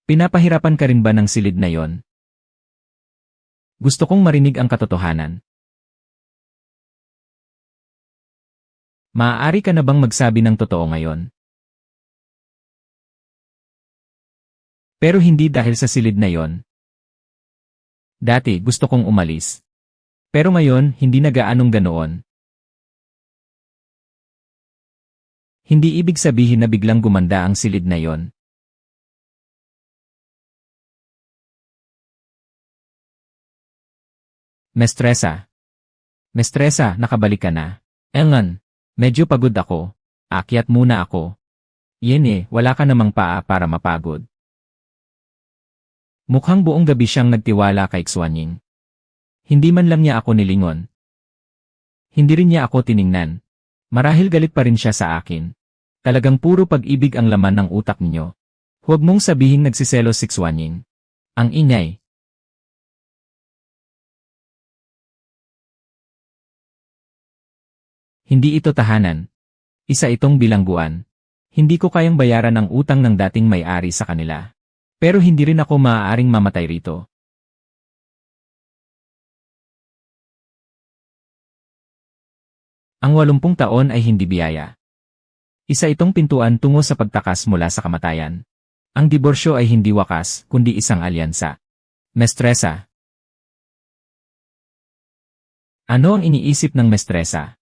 Pinapahirapan ka rin ba ng silid na iyon? Gusto kong marinig ang katotohanan. Maaari ka na bang magsabi ng totoo ngayon? Pero hindi dahil sa silid na yon. Dati gusto kong umalis. Pero ngayon hindi na gaanong ganoon. Hindi ibig sabihin na biglang gumanda ang silid na yon. Mestresa. Mestresa, nakabalik ka na. Engan, medyo pagod ako. Akyat muna ako. Yene, wala ka namang paa para mapagod. Mukhang buong gabi siyang nagtiwala kay Xuanying. Hindi man lang niya ako nilingon. Hindi rin niya ako tiningnan. Marahil galit pa rin siya sa akin. Talagang puro pag-ibig ang laman ng utak ninyo. Huwag mong sabihing nagsiselos si Xuanying. Ang ingay. Hindi ito tahanan. Isa itong bilangguan. Hindi ko kayang bayaran ang utang ng dating may-ari sa kanila. Pero hindi rin ako maaaring mamatay rito. Ang 80 taon ay hindi biyaya. Isa itong pintuan tungo sa pagtakas mula sa kamatayan. Ang diborsyo ay hindi wakas, kundi isang alyansa. Mestresa. Ano ang iniisip ng mestresa?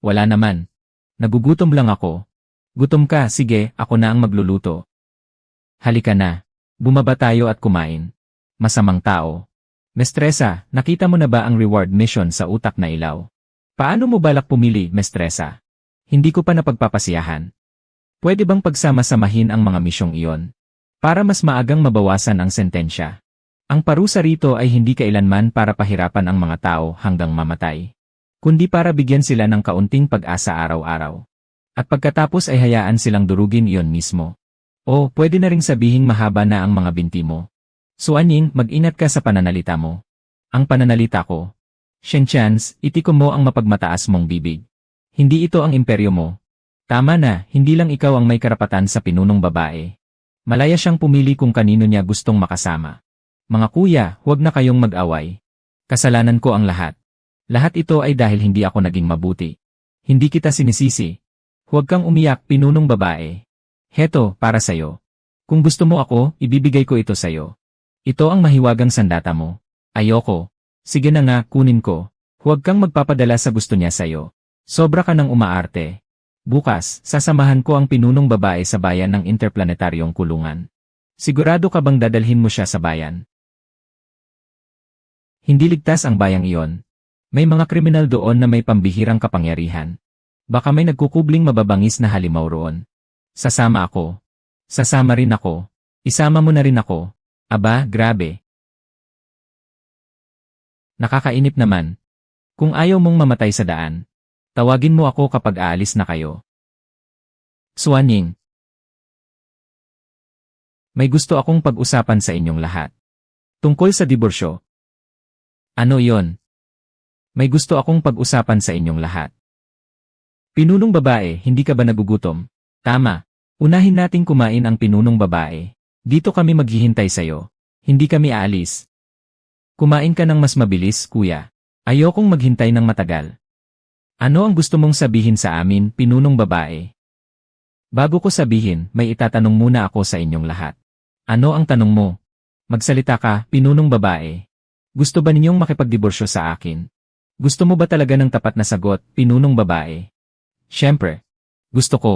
Wala naman. Nagugutom lang ako. Gutom ka, sige, ako na ang magluluto. Halika na. Bumaba tayo at kumain. Masamang tao. Mestresa, nakita mo na ba ang reward mission sa utak na ilaw? Paano mo balak pumili, mestresa? Hindi ko pa napagpapasiyahan. Pwede bang pagsama-samahin ang mga misyong iyon? Para mas maagang mabawasan ang sentensya. Ang parusa rito ay hindi kailanman para pahirapan ang mga tao hanggang mamatay. Kundi para bigyan sila ng kaunting pag-asa araw-araw. At pagkatapos ay hayaan silang durugin iyon mismo. O pwede na ring sabihing mahaba na ang mga binti mo. Xuanying, mag-ingat ka sa pananalita mo. Ang pananalita ko. Shenchans, itikom mo ang mapagmataas mong bibig. Hindi ito ang imperyo mo. Tama na, hindi lang ikaw ang may karapatan sa pinunong babae. Malaya siyang pumili kung kanino niya gustong makasama. Mga kuya, huwag na kayong mag-away. Kasalanan ko ang lahat. Lahat ito ay dahil hindi ako naging mabuti. Hindi kita sinisisi. Huwag kang umiyak, pinunong babae. Heto, para sayo. Kung gusto mo ako, ibibigay ko ito sayo. Ito ang mahiwagang sandata mo. Ayoko. Sige na nga, kunin ko. Huwag kang magpapadala sa gusto niya sayo. Sobra ka ng umaarte. Bukas, sasamahan ko ang pinunong babae sa bayan ng interplanetaryong kulungan. Sigurado ka bang dadalhin mo siya sa bayan? Hindi ligtas ang bayang iyon. May mga kriminal doon na may pambihirang kapangyarihan. Baka may nagkukubling mababangis na halimaw roon. Sasama ako. Sasama rin ako. Isama mo na rin ako. Aba, grabe. Nakakainip naman. Kung ayaw mong mamatay sa daan, tawagin mo ako kapag aalis na kayo. Xuanying. May gusto akong pag-usapan sa inyong lahat. Tungkol sa diborsyo. Ano yon? May gusto akong pag-usapan sa inyong lahat. Pinunong babae, hindi ka ba nagugutom? Tama. Unahin nating kumain ang pinunong babae. Dito kami maghihintay sa'yo. Hindi kami aalis. Kumain ka ng mas mabilis, kuya. Ayokong maghintay ng matagal. Ano ang gusto mong sabihin sa amin, pinunong babae? Bago ko sabihin, may itatanong muna ako sa inyong lahat. Ano ang tanong mo? Magsalita ka, pinunong babae. Gusto ba ninyong makipagdiborsyo sa akin? Gusto mo ba talaga ng tapat na sagot, pinunong babae? Siyempre. Gusto ko.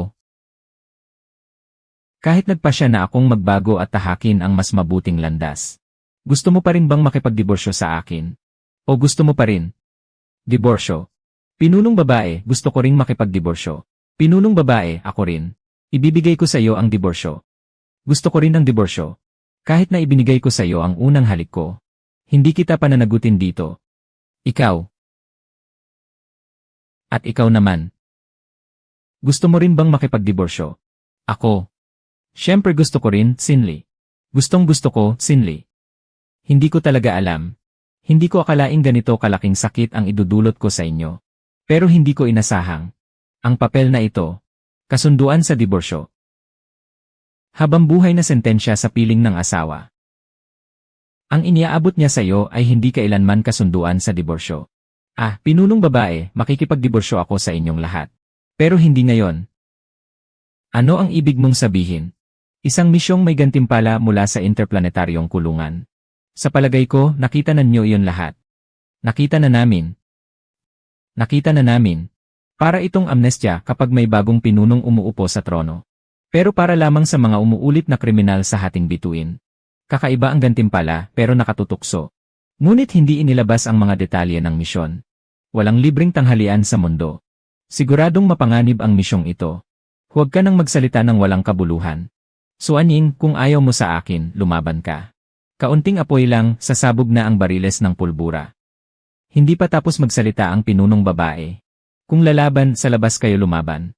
Kahit nagpasya na akong magbago at tahakin ang mas mabuting landas. Gusto mo pa rin bang makipagdiborsyo sa akin? O gusto mo pa rin? Diborsyo. Pinunong babae, gusto ko ring makipagdiborsyo. Pinunong babae, ako rin. Ibibigay ko sa iyo ang diborsyo. Gusto ko rin ang diborsyo. Kahit na ibinigay ko sa iyo ang unang halik ko. Hindi kita pananagutin dito. Ikaw. At ikaw naman. Gusto mo rin bang makipagdiborsyo? Ako. Siyempre gusto ko rin, Sinli. Gustong gusto ko, Sinli. Hindi ko talaga alam. Hindi ko akalaing ganito kalaking sakit ang idudulot ko sa inyo. Pero hindi ko inasahang. Ang papel na ito. Kasunduan sa diborsyo. Habang buhay na sentensya sa piling ng asawa. Ang iniaabot niya sa iyo ay hindi kailanman kasunduan sa diborsyo. Ah, pinunong babae, makikipagdiborsyo ako sa inyong lahat. Pero hindi ngayon. Ano ang ibig mong sabihin? Isang misyong may gantimpala mula sa interplanetaryong kulungan. Sa palagay ko, nakita na niyo iyon lahat. Nakita na namin. Nakita na namin. Para itong amnestya kapag may bagong pinunong umuupo sa trono. Pero para lamang sa mga umuulit na kriminal sa hating bituin. Kakaiba ang gantimpala pero nakatutukso. Ngunit hindi inilabas ang mga detalye ng misyon. Walang libreng tanghalian sa mundo. Siguradong mapanganib ang misyong ito. Huwag ka nang magsalita ng walang kabuluhan. So aning, kung ayaw mo sa akin, lumaban ka. Kaunting apoy lang, sasabog na ang bariles ng pulbura. Hindi pa tapos magsalita ang pinunong babae. Kung lalaban, sa labas kayo lumaban.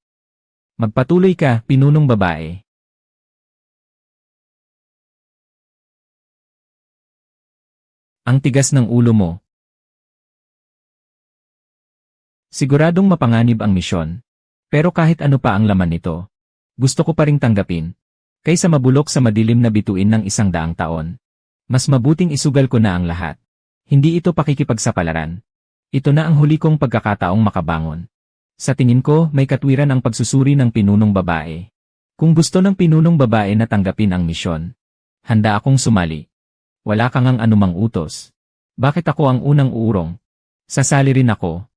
Magpatuloy ka, pinunong babae. Ang tigas ng ulo mo. Siguradong mapanganib ang misyon. Pero kahit ano pa ang laman nito, gusto ko pa ring tanggapin. Kaysa mabulok sa madilim na bituin ng 100 taon. Mas mabuting isugal ko na ang lahat. Hindi ito pakikipagsapalaran. Ito na ang huli kong pagkakataong makabangon. Sa tingin ko, may katwiran ang pagsusuri ng pinunong babae. Kung gusto ng pinunong babae na tanggapin ang misyon, handa akong sumali. Wala kang ang anumang utos. Bakit ako ang unang uurong? Sasali rin ako.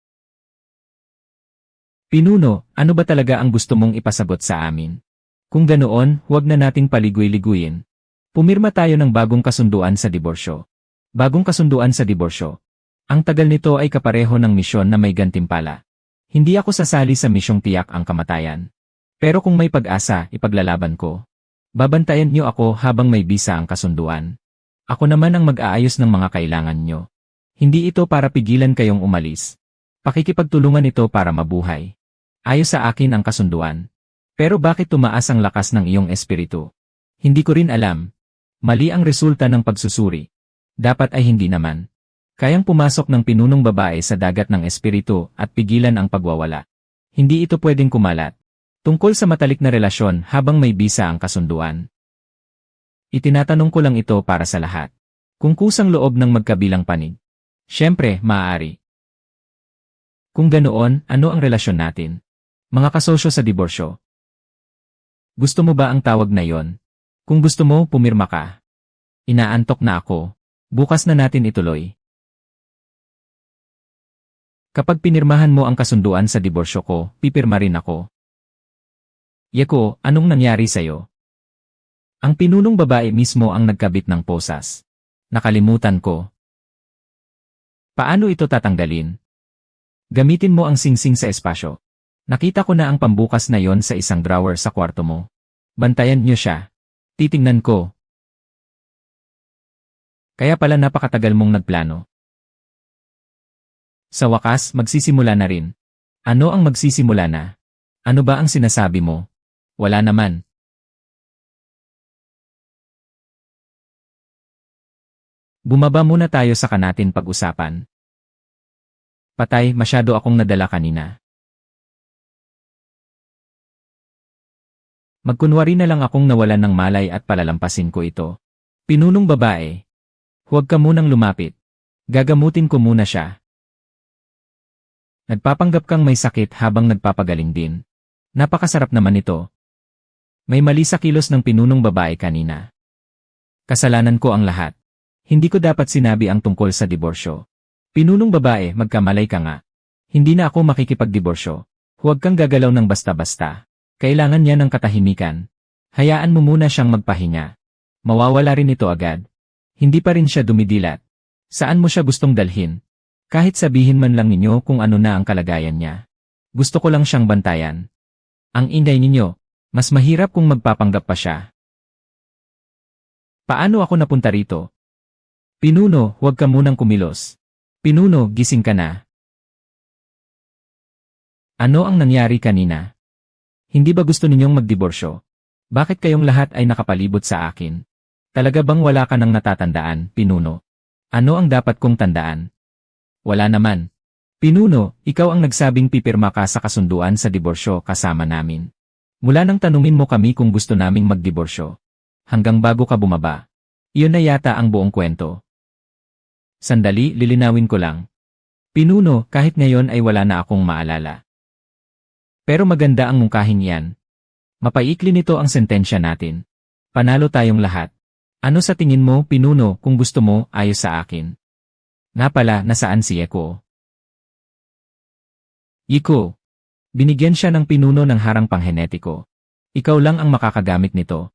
Pinuno, ano ba talaga ang gusto mong ipasagot sa amin? Kung ganoon, huwag na nating paligoy-liguyin. Pumirma tayo ng bagong kasunduan sa diborsyo. Bagong kasunduan sa diborsyo. Ang tagal nito ay kapareho ng misyon na may gantimpala. Hindi ako sasali sa misyong tiyak ang kamatayan. Pero kung may pag-asa, ipaglalaban ko. Babantayan niyo ako habang may bisa ang kasunduan. Ako naman ang mag-aayos ng mga kailangan niyo. Hindi ito para pigilan kayong umalis. Pakikipagtulungan ito para mabuhay. Ayos sa akin ang kasunduan. Pero bakit tumaas ang lakas ng iyong espiritu? Hindi ko rin alam. Mali ang resulta ng pagsusuri. Dapat ay hindi naman. Kayang pumasok ng pinunong babae sa dagat ng espiritu at pigilan ang pagwawala. Hindi ito pwedeng kumalat. Tungkol sa matalik na relasyon habang may bisa ang kasunduan. Itinatanong ko lang ito para sa lahat. Kung kusang loob ng magkabilang panig. Siyempre, maaari. Kung ganoon, ano ang relasyon natin? Mga kasosyo sa diborsyo. Gusto mo ba ang tawag na yon? Kung gusto mo, pumirma ka. Inaantok na ako. Bukas na natin ituloy. Kapag pinirmahan mo ang kasunduan sa diborsyo ko, pipirma rin ako. Yeko, anong nangyari sa'yo? Ang pinunong babae mismo ang nagkabit ng posas. Nakalimutan ko. Paano ito tatanggalin? Gamitin mo ang singsing sa espasyo. Nakita ko na ang pambukas na yon sa isang drawer sa kwarto mo. Bantayan niyo siya. Titingnan ko. Kaya pala napakatagal mong nagplano. Sa wakas, magsisimula na rin. Ano ang magsisimula na? Ano ba ang sinasabi mo? Wala naman. Bumaba muna tayo sa natin pag-usapan. Patay, masyado akong nadala kanina. Magkunwari na lang akong nawalan ng malay at palalampasin ko ito. Pinunong babae. Huwag ka munang lumapit. Gagamutin ko muna siya. Nagpapanggap kang may sakit habang nagpapagaling din. Napakasarap naman ito. May mali sa kilos ng pinunong babae kanina. Kasalanan ko ang lahat. Hindi ko dapat sinabi ang tungkol sa diborsyo. Pinunong babae, magkamalay ka nga. Hindi na ako makikipagdiborsyo. Huwag kang gagalaw ng basta-basta. Kailangan niya ng katahimikan. Hayaan mo muna siyang magpahinga. Mawawala rin ito agad. Hindi pa rin siya dumidilat. Saan mo siya gustong dalhin? Kahit sabihin man lang ninyo kung ano na ang kalagayan niya. Gusto ko lang siyang bantayan. Ang inday ninyo, mas mahirap kung magpapanggap pa siya. Paano ako napunta rito? Pinuno, huwag ka munang kumilos. Pinuno, gising ka na. Ano ang nangyari kanina? Hindi ba gusto ninyong magdiborsyo? Bakit kayong lahat ay nakapalibot sa akin? Talaga bang wala ka nang natatandaan, Pinuno? Ano ang dapat kong tandaan? Wala naman. Pinuno, ikaw ang nagsabing pipirma ka sa kasunduan sa diborsyo kasama namin. Mula nang tanungin mo kami kung gusto naming magdiborsyo. Hanggang bago ka bumaba. Iyon na yata ang buong kwento. Sandali, lilinawin ko lang. Pinuno, kahit ngayon ay wala na akong maalala. Pero maganda ang mungkahing iyan. Mapaikli nito ang sentensya natin. Panalo tayong lahat. Ano sa tingin mo, Pinuno, kung gusto mo, ayos sa akin? Nga pala, nasaan si Yeko? Yeko. Binigyan siya ng pinuno ng harang panghenetiko. Ikaw lang ang makakagamit nito.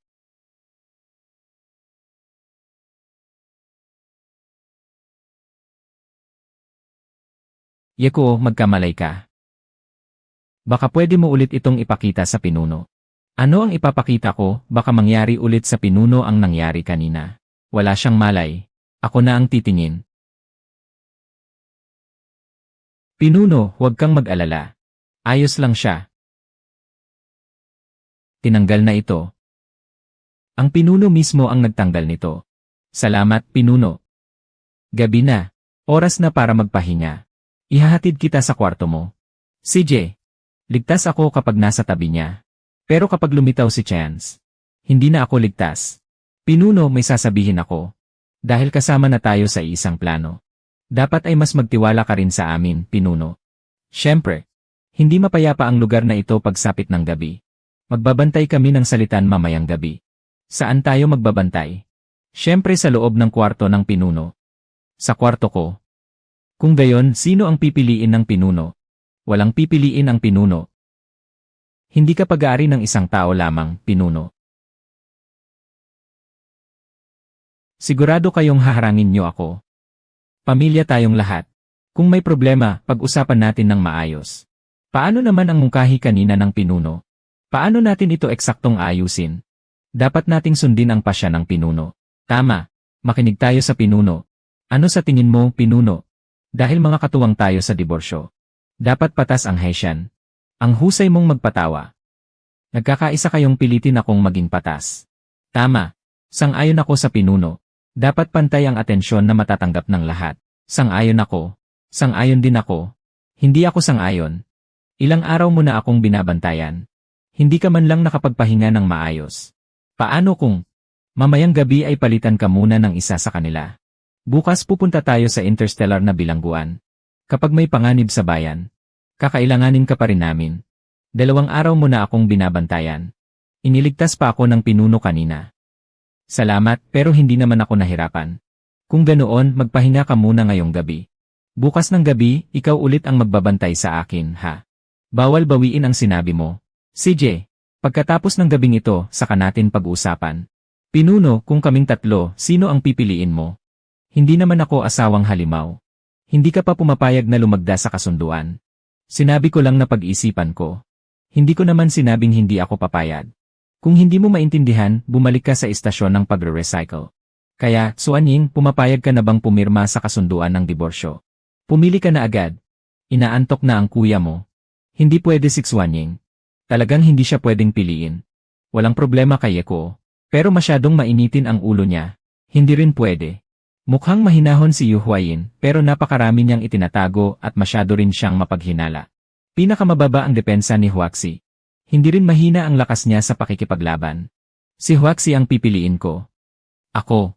Yeko, magkamalay ka. Baka pwede mo ulit itong ipakita sa pinuno. Ano ang ipapakita ko? Baka mangyari ulit sa pinuno ang nangyari kanina. Wala siyang malay. Ako na ang titingin. Pinuno, huwag kang mag-alala. Ayos lang siya. Tinanggal na ito. Ang pinuno mismo ang nagtanggal nito. Salamat, pinuno. Gabi na. Oras na para magpahinga. Ihahatid kita sa kwarto mo. CJ. Ligtas ako kapag nasa tabi niya. Pero kapag lumitaw si Chance, hindi na ako ligtas. Pinuno, may sasabihin ako. Dahil kasama na tayo sa isang plano. Dapat ay mas magtiwala ka rin sa amin, pinuno. Siyempre, hindi mapayapa ang lugar na ito pagsapit ng gabi. Magbabantay kami ng salitan mamayang gabi. Saan tayo magbabantay? Siyempre sa loob ng kwarto ng pinuno. Sa kwarto ko. Kung gayon, sino ang pipiliin ng pinuno? Walang pipiliin ang pinuno. Hindi ka pag-aari ng isang tao lamang, pinuno. Sigurado kayong haharangin niyo ako. Pamilya tayong lahat. Kung may problema, pag-usapan natin ng maayos. Paano naman ang mungkahi kanina ng pinuno? Paano natin ito eksaktong ayusin? Dapat nating sundin ang pasya ng pinuno. Tama, makinig tayo sa pinuno. Ano sa tingin mo, pinuno? Dahil mga katuwang tayo sa diborsyo. Dapat patas ang Haitian. Ang husay mong magpatawa. Nagkakaisa kayong pilitin akong maging patas. Tama, sang-ayon ako sa pinuno. Dapat pantay ang atensyon na matatanggap ng lahat. Sang-ayon ako. Sang-ayon din ako. Hindi ako sang-ayon. Ilang araw mo na akong binabantayan. Hindi ka man lang nakapagpahinga ng maayos. Paano kung mamayang gabi ay palitan ka muna ng isa sa kanila? Bukas pupunta tayo sa interstellar na bilangguan. Kapag may panganib sa bayan, kakailanganin ka pa rin namin. 2 araw mo na akong binabantayan. Iniligtas pa ako ng pinuno kanina. Salamat, pero hindi naman ako nahirapan. Kung ganoon, magpahinga ka muna ngayong gabi. Bukas ng gabi, ikaw ulit ang magbabantay sa akin, ha? Bawal bawiin ang sinabi mo. CJ, pagkatapos ng gabing ito, saka natin pag-uusapan. Pinuno, kung kaming tatlo, sino ang pipiliin mo? Hindi naman ako asawang halimaw. Hindi ka pa pumapayag na lumagda sa kasunduan. Sinabi ko lang na pag-isipan ko. Hindi ko naman sinabing hindi ako papayag. Kung hindi mo maintindihan, bumalik ka sa istasyon ng pagre-recycle. Kaya, Suanying, pumapayag ka na bang pumirma sa kasunduan ng diborsyo? Pumili ka na agad. Inaantok na ang kuya mo. Hindi pwede si Suanying. Talagang hindi siya pwedeng piliin. Walang problema kay Eko. Pero masyadong mainitin ang ulo niya. Hindi rin pwede. Mukhang mahinahon si Yu Huayin, pero napakarami niyang itinatago at masyado rin siyang mapaghinala. Pinakamababa ang depensa ni Huaxi. Hindi rin mahina ang lakas niya sa pakikipaglaban. Si Huaxi ang pipiliin ko. Ako.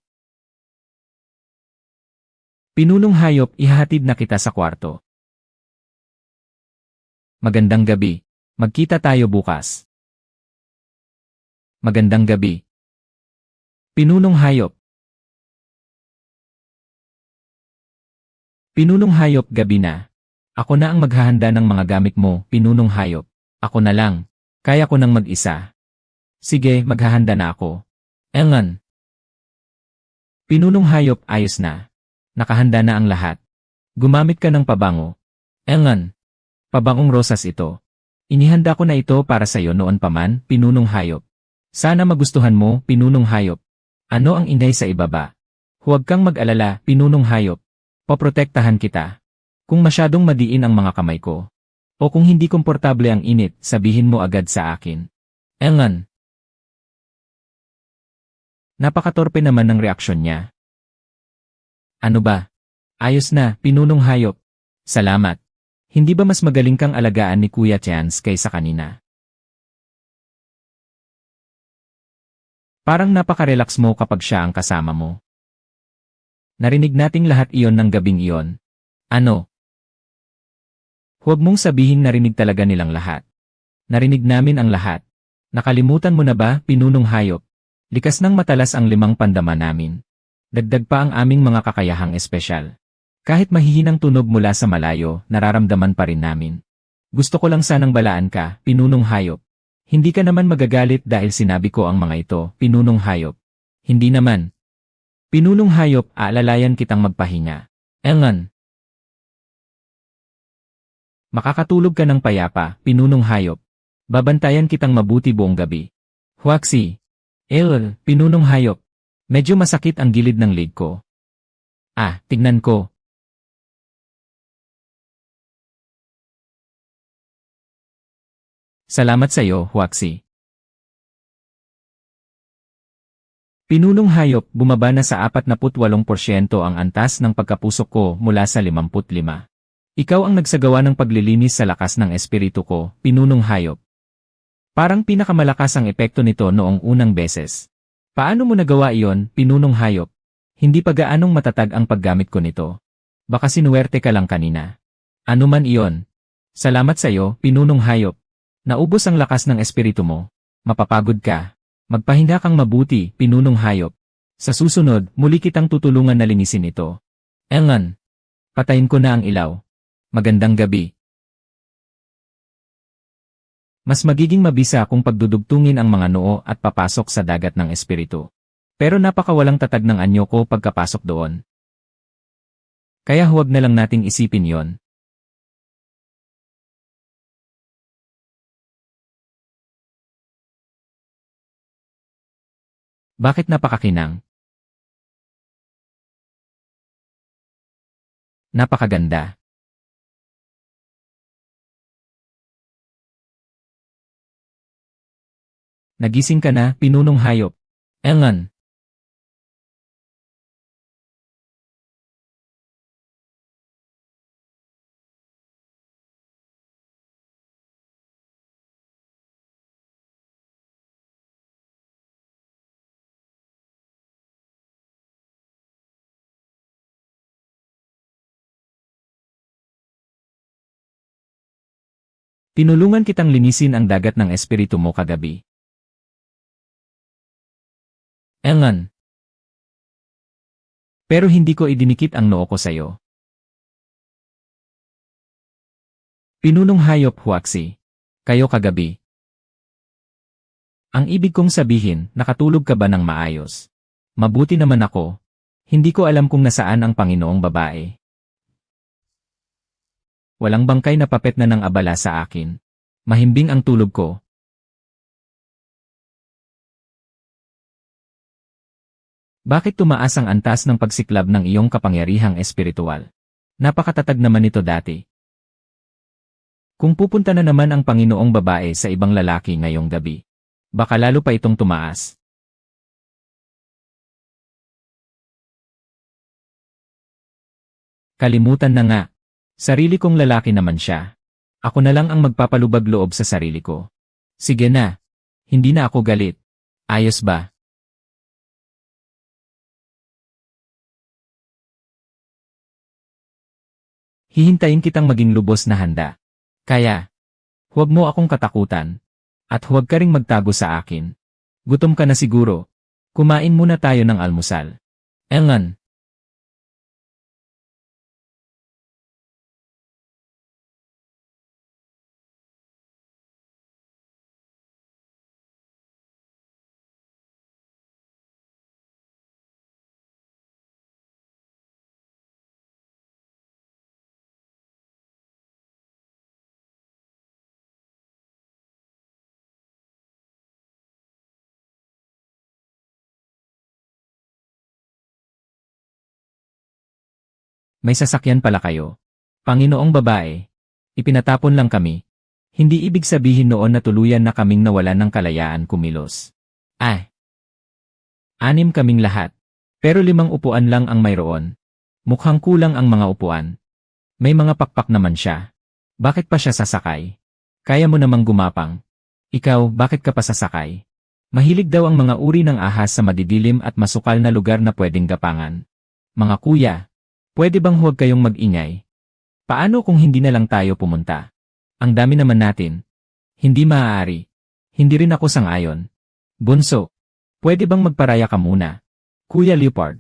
Pinunong hayop, ihahatid na kita sa kwarto. Magandang gabi. Magkita tayo bukas. Magandang gabi. Pinunong hayop. Pinunong hayop, gabi na. Ako na ang maghahanda ng mga gamit mo, pinunong hayop. Ako na lang. Kaya ko nang mag-isa. Sige, maghahanda na ako. Engan. Pinunong hayop, ayos na. Nakahanda na ang lahat. Gumamit ka ng pabango. Engan. Pabangong rosas ito. Inihanda ko na ito para sa iyo noon pa man, pinunong hayop. Sana magustuhan mo, pinunong hayop. Ano ang inday sa ibaba? Huwag kang mag-alala, pinunong hayop. Poprotektahan kita. Kung masyadong madiin ang mga kamay ko, o kung hindi komportable ang init, sabihin mo agad sa akin. Engan. Napakatorpe naman ng reaksyon niya. Ano ba? Ayos na, pinunong hayop. Salamat. Hindi ba mas magaling kang alagaan ni Kuya Chance kaysa kanina? Parang napaka-relax mo kapag siya ang kasama mo. Narinig nating lahat iyon ng gabing iyon. Ano? Huwag mong sabihin narinig talaga nilang lahat. Narinig namin ang lahat. Nakalimutan mo na ba, pinunong hayop? Likas ng matalas ang 5 pandama namin. Dagdag pa ang aming mga kakayahang espesyal. Kahit mahihinang tunog mula sa malayo, nararamdaman pa rin namin. Gusto ko lang sanang balaan ka, pinunong hayop. Hindi ka naman magagalit dahil sinabi ko ang mga ito, pinunong hayop. Hindi naman. Pinunong hayop, aalalayan kitang magpahinga. Engan. Makakatulog ka ng payapa, pinunong hayop. Babantayan kitang mabuti buong gabi. Huaxi. Pinunong hayop. Medyo masakit ang gilid ng leg ko. Tignan ko. Salamat sa iyo, Huaxi. Pinunong hayop, bumaba na sa 48% ang antas ng pagkapusok ko mula sa 55. Ikaw ang nagsagawa ng paglilinis sa lakas ng espiritu ko, pinunong hayop. Parang pinakamalakas ang epekto nito noong unang beses. Paano mo nagawa iyon, pinunong hayop? Hindi pa gaanong matatag ang paggamit ko nito. Baka sinuwerte ka lang kanina. Ano man iyon. Salamat sa iyo, pinunong hayop. Naubos ang lakas ng espiritu mo. Mapapagod ka. Magpahinga kang mabuti, pinunong hayop. Sa susunod, muli kitang tutulungan na linisin ito. Engan. Patayin ko na ang ilaw. Magandang gabi. Mas magiging mabisa kung pagdudugtungin ang mga noo at papasok sa dagat ng espiritu. Pero napakawalang tatag ng anyo ko pagkapasok doon. Kaya huwag na lang nating isipin yon. Bakit napakakinang? Napakaganda. Nagising ka na, pinunong hayop. Engan. Tinulungan kitang linisin ang dagat ng espiritu mo kagabi. Engan. Pero hindi ko idinikit ang noo ko sa'yo. Pinunong hayop, Huaxi. Kayo kagabi. Ang ibig kong sabihin, nakatulog ka ba ng maayos? Mabuti naman ako. Hindi ko alam kung nasaan ang Panginoong babae. Walang bangkay na papet na ng abala sa akin. Mahimbing ang tulog ko. Bakit tumaas ang antas ng pagsiklab ng iyong kapangyarihang espiritual? Napakatatag naman ito dati. Kung pupunta na naman ang Panginoong babae sa ibang lalaki ngayong gabi, baka lalo pa itong tumaas. Kalimutan na nga. Sarili kong lalaki naman siya. Ako na lang ang magpapalubag loob sa sarili ko. Sige na. Hindi na ako galit. Ayos ba? Hihintayin kitang maging lubos na handa. Kaya, huwag mo akong katakutan. At huwag ka ring magtago sa akin. Gutom ka na siguro. Kumain muna tayo ng almusal. Engan. May sasakyan pala kayo. Panginoong babae, ipinatapon lang kami. Hindi ibig sabihin noon na tuluyan na kaming nawalan ng kalayaan kumilos. 6 kaming lahat. Pero 5 upuan lang ang mayroon. Mukhang kulang ang mga upuan. May mga pakpak naman siya. Bakit pa siya sasakay? Kaya mo namang gumapang. Ikaw, bakit ka pa sasakay? Mahilig daw ang mga uri ng ahas sa madidilim at masukal na lugar na pwedeng gapangan. Mga kuya, pwede bang huwag kayong mag-ingay? Paano kung hindi na lang tayo pumunta? Ang dami naman natin. Hindi maaari. Hindi rin ako sang-ayon. Bunso, pwede bang magparaya ka muna? Kuya Leopard,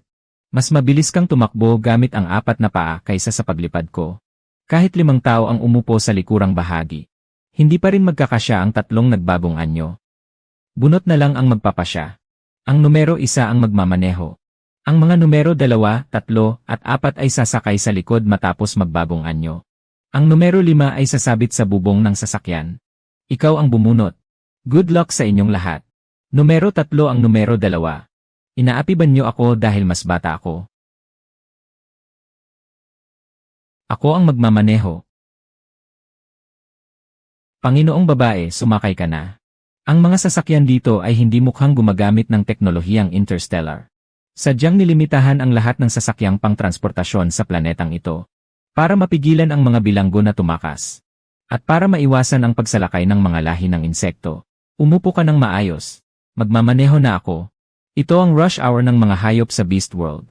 mas mabilis kang tumakbo gamit ang 4 na paa kaysa sa paglipad ko. Kahit 5 tao ang umupo sa likurang bahagi. Hindi pa rin magkakasya ang 3 nagbagong anyo. Bunot na lang ang magpapasya. Ang numero 1 ang magmamaneho. Ang mga numero 2, 3, at 4 ay sasakay sa likod matapos magbagong anyo. Ang numero 5 ay sasabit sa bubong ng sasakyan. Ikaw ang bumunot. Good luck sa inyong lahat. Numero 3 ang numero 2. Inaapiban niyo ako dahil mas bata ako. Ako ang magmamaneho. Panginoong babae, sumakay ka na. Ang mga sasakyan dito ay hindi mukhang gumagamit ng teknolohiyang interstellar. Sadyang nilimitahan ang lahat ng sasakyang pangtransportasyon sa planetang ito para mapigilan ang mga bilanggo na tumakas. At para maiwasan ang pagsalakay ng mga lahi ng insekto, umupo ka ng maayos. Magmamaneho na ako. Ito ang rush hour ng mga hayop sa Beast World.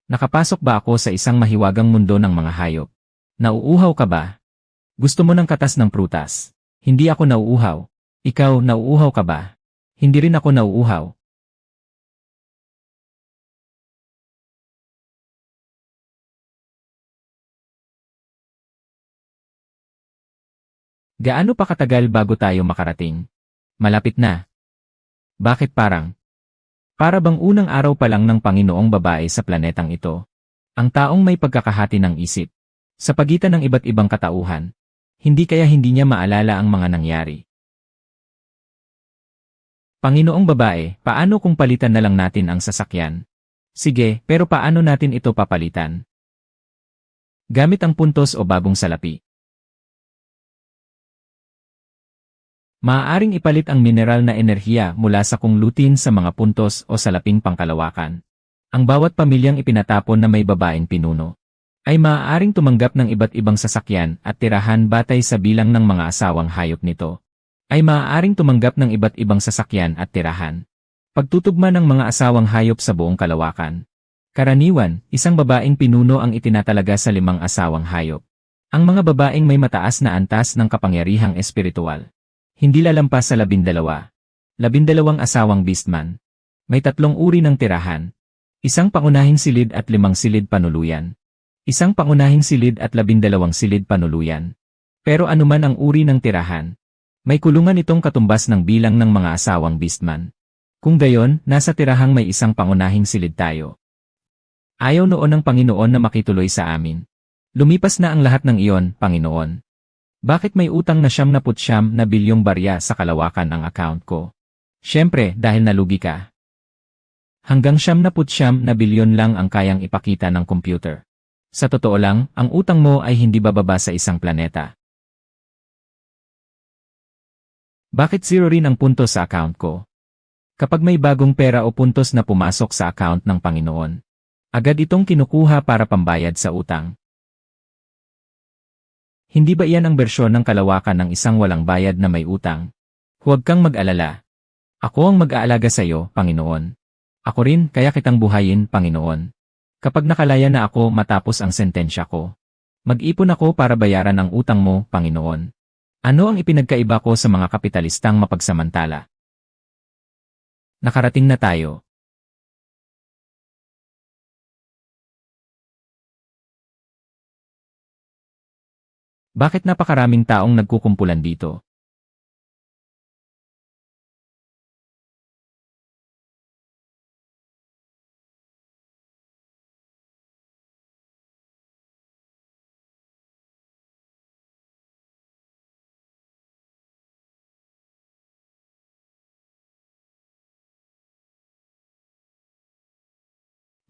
Nakapasok ba ako sa isang mahiwagang mundo ng mga hayop? Nauuhaw ka ba? Gusto mo ng katas ng prutas? Hindi ako nauuhaw. Ikaw, nauuhaw ka ba? Hindi rin ako nauuhaw. Gaano pa katagal bago tayo makarating? Malapit na. Bakit parang? Para bang unang araw pa lang ng Panginoong babae sa planetang ito? Ang taong may pagkakahati ng isip. Sa pagitan ng iba't ibang katauhan. Hindi kaya hindi niya maalala ang mga nangyari. Panginoong babae, paano kung palitan na lang natin ang sasakyan? Sige, pero paano natin ito papalitan? Gamit ang puntos o bagong salapi. Maaaring ipalit ang mineral na enerhiya mula sa kunglutin sa mga puntos o salaping pangkalawakan. Ang bawat pamilyang ipinatapon na may babaeng pinuno ay maaaring tumanggap ng iba't ibang sasakyan at tirahan batay sa bilang ng mga asawang hayop nito. Ay maaaring tumanggap ng iba't ibang sasakyan at tirahan. Pagtutugma ng mga asawang hayop sa buong kalawakan. Karaniwan, isang babaeng pinuno ang itinatalaga sa 5 asawang hayop. Ang mga babaeng may mataas na antas ng kapangyarihang espiritual. Hindi lalampas sa 12. 12 asawang beastman. May 3 uri ng tirahan. Isang pangunahing silid at 5 silid panuluyan. Isang pangunahing silid at 12 silid panuluyan. Pero anuman ang uri ng tirahan, may kulungan itong katumbas ng bilang ng mga asawang beastman. Kung gayon, nasa tirahang may isang pangunahing silid tayo. Ayaw noon ng Panginoon na makituloy sa amin. Lumipas na ang lahat ng iyon, Panginoon. Bakit may utang na 99 na bilyong barya sa kalawakan ang account ko? Siyempre, dahil nalugi ka. Hanggang 99 na bilyon lang ang kayang ipakita ng computer. Sa totoo lang, ang utang mo ay hindi bababa sa isang planeta. Bakit 0 rin ang puntos sa account ko? Kapag may bagong pera o puntos na pumasok sa account ng Panginoon, agad itong kinukuha para pambayad sa utang. Hindi ba iyan ang bersyon ng kalawakan ng isang walang bayad na may utang? Huwag kang mag-alala. Ako ang mag-aalaga sa iyo, Panginoon. Ako rin, kaya kitang buhayin, Panginoon. Kapag nakalaya na ako matapos ang sentensya ko, mag-ipon ako para bayaran ang utang mo, Panginoon. Ano ang ipinagkaiba ko sa mga kapitalistang mapagsamantala? Nakarating na tayo. Bakit napakaraming taong nagkukumpulan dito?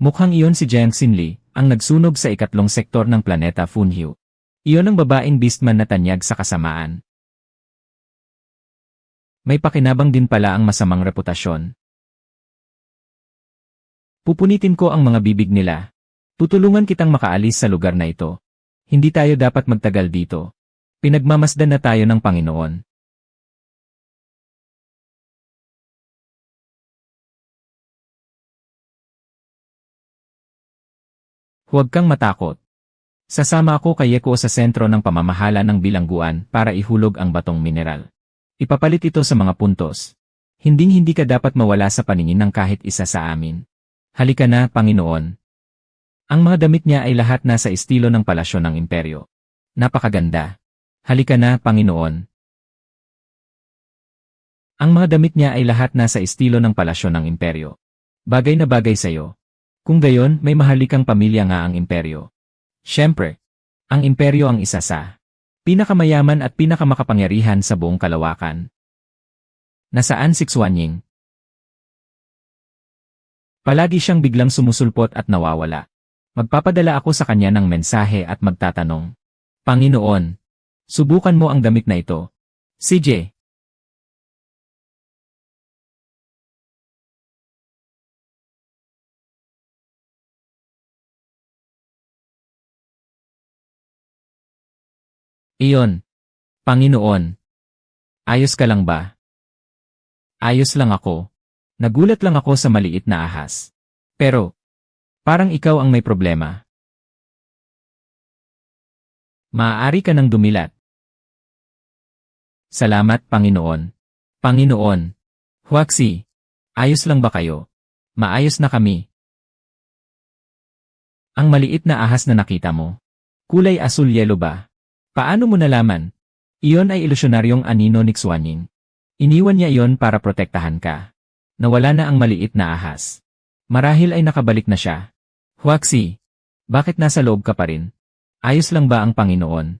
Mukhang iyon si Jiang Xinli, ang nagsunog sa ikatlong sektor ng planeta Funhyu. Iyon ang babaeng beastman na tanyag sa kasamaan. May pakinabang din pala ang masamang reputasyon. Pupunitin ko ang mga bibig nila. Tutulungan kitang makaalis sa lugar na ito. Hindi tayo dapat magtagal dito. Pinagmamasdan na tayo ng Panginoon. Huwag kang matakot. Sasama ako kay Yeko sa sentro ng pamamahala ng bilangguan para ihulog ang batong mineral. Ipapalit ito sa mga puntos. Hinding-hindi ka dapat mawala sa paningin ng kahit isa sa amin. Halika na, Panginoon. Ang mga damit niya ay lahat nasa estilo ng palasyo ng imperyo. Napakaganda. Halika na, Panginoon. Ang mga damit niya ay lahat nasa estilo ng palasyo ng imperyo. Bagay na bagay sa'yo. Kung gayon, may mahalikang pamilya nga ang imperyo. Siyempre, ang imperyo ang isa sa pinakamayaman at pinakamakapangyarihan sa buong kalawakan. Nasaan si Xuanying? Palagi siyang biglang sumusulpot at nawawala. Magpapadala ako sa kanya ng mensahe at magtatanong, Panginoon, subukan mo ang damit na ito. CJ. Iyon. Panginoon. Ayos ka lang ba? Ayos lang ako. Nagulat lang ako sa maliit na ahas. Pero, parang ikaw ang may problema. Maaari ka nang dumilat. Salamat, Panginoon. Panginoon. Huaxi. Ayos lang ba kayo? Maayos na kami. Ang maliit na ahas na nakita mo. Kulay asul-yelo ba? Paano mo nalaman? Iyon ay ilusyonaryong anino ni Xuanying. Iniwan niya iyon para protektahan ka. Nawala na ang maliit na ahas. Marahil ay nakabalik na siya. Huaxi, bakit nasa loob ka pa rin? Ayos lang ba ang Panginoon?